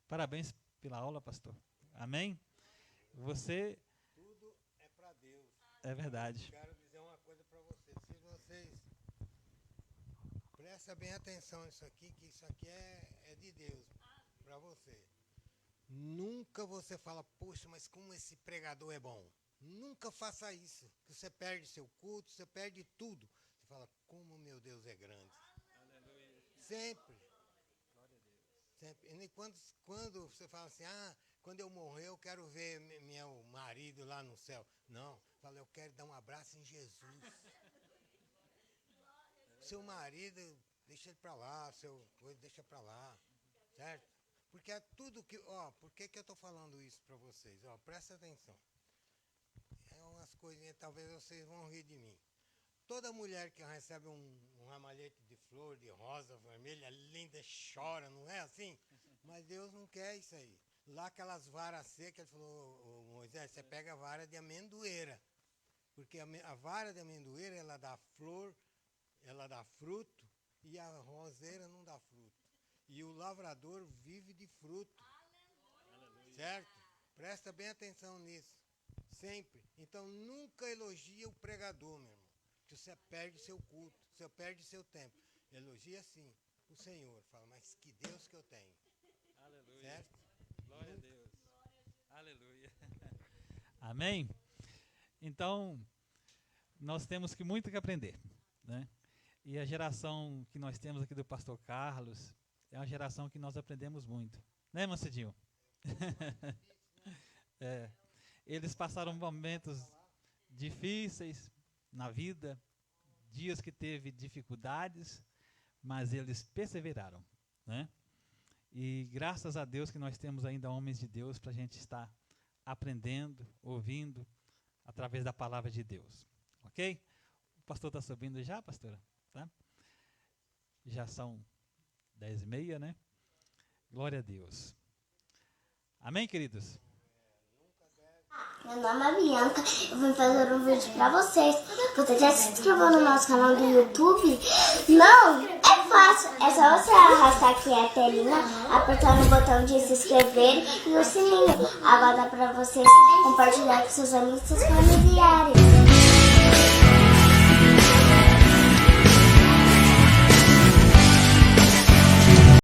parabéns pela aula, pastor. Amém? Você... Tudo é para Deus. É verdade. Quero dizer uma coisa para vocês. Se vocês prestem bem atenção nisso aqui, que isso aqui é de Deus para você. Nunca você fala, poxa, mas como esse pregador é bom. Nunca faça isso, que você perde seu culto, você perde tudo. Você fala, como meu Deus é grande. Aleluia. Sempre. Sempre. E quando você fala assim, quando eu morrer eu quero ver meu marido lá no céu. Não, fala, eu quero dar um abraço em Jesus. Seu marido, deixa ele para lá, seu coisa, deixa para lá, certo? Porque é tudo que, por que eu estou falando isso para vocês? Presta atenção. É umas coisinhas, talvez vocês vão rir de mim. Toda mulher que recebe um ramalhete de flor, de rosa, vermelha, linda, chora, não é assim? Mas Deus não quer isso aí. Lá aquelas varas secas, ele falou, Moisés, você pega a vara de amendoeira. Porque a vara de amendoeira, ela dá flor, ela dá fruto, e a roseira não dá fruto. E o lavrador vive de fruto. Aleluia. Certo? Presta bem atenção nisso. Sempre. Então, nunca elogia o pregador, meu irmão. Que você perde seu culto, você perde seu tempo. Elogia sim o Senhor. Fala, mas que Deus que eu tenho. Aleluia. Certo? Glória a Deus. Aleluia. Amém? Então, nós temos muito que aprender, né? E a geração que nós temos aqui do pastor Carlos é uma geração que nós aprendemos muito. Né, Mancidinho? Eles passaram momentos difíceis na vida, dias que teve dificuldades, mas eles perseveraram, né? E graças a Deus que nós temos ainda homens de Deus para a gente estar aprendendo, ouvindo, através da palavra de Deus. Ok? O pastor está subindo já, pastora? Tá? Já são 10h30, né? Glória a Deus. Amém, queridos? Meu nome é Bianca, eu vim fazer um vídeo pra vocês. Você já se inscreveu no nosso canal do YouTube? Não? É fácil, é só você arrastar aqui a telinha, apertar no botão de se inscrever e o sininho. Agora dá pra vocês compartilhar com seus amigos e seus familiares.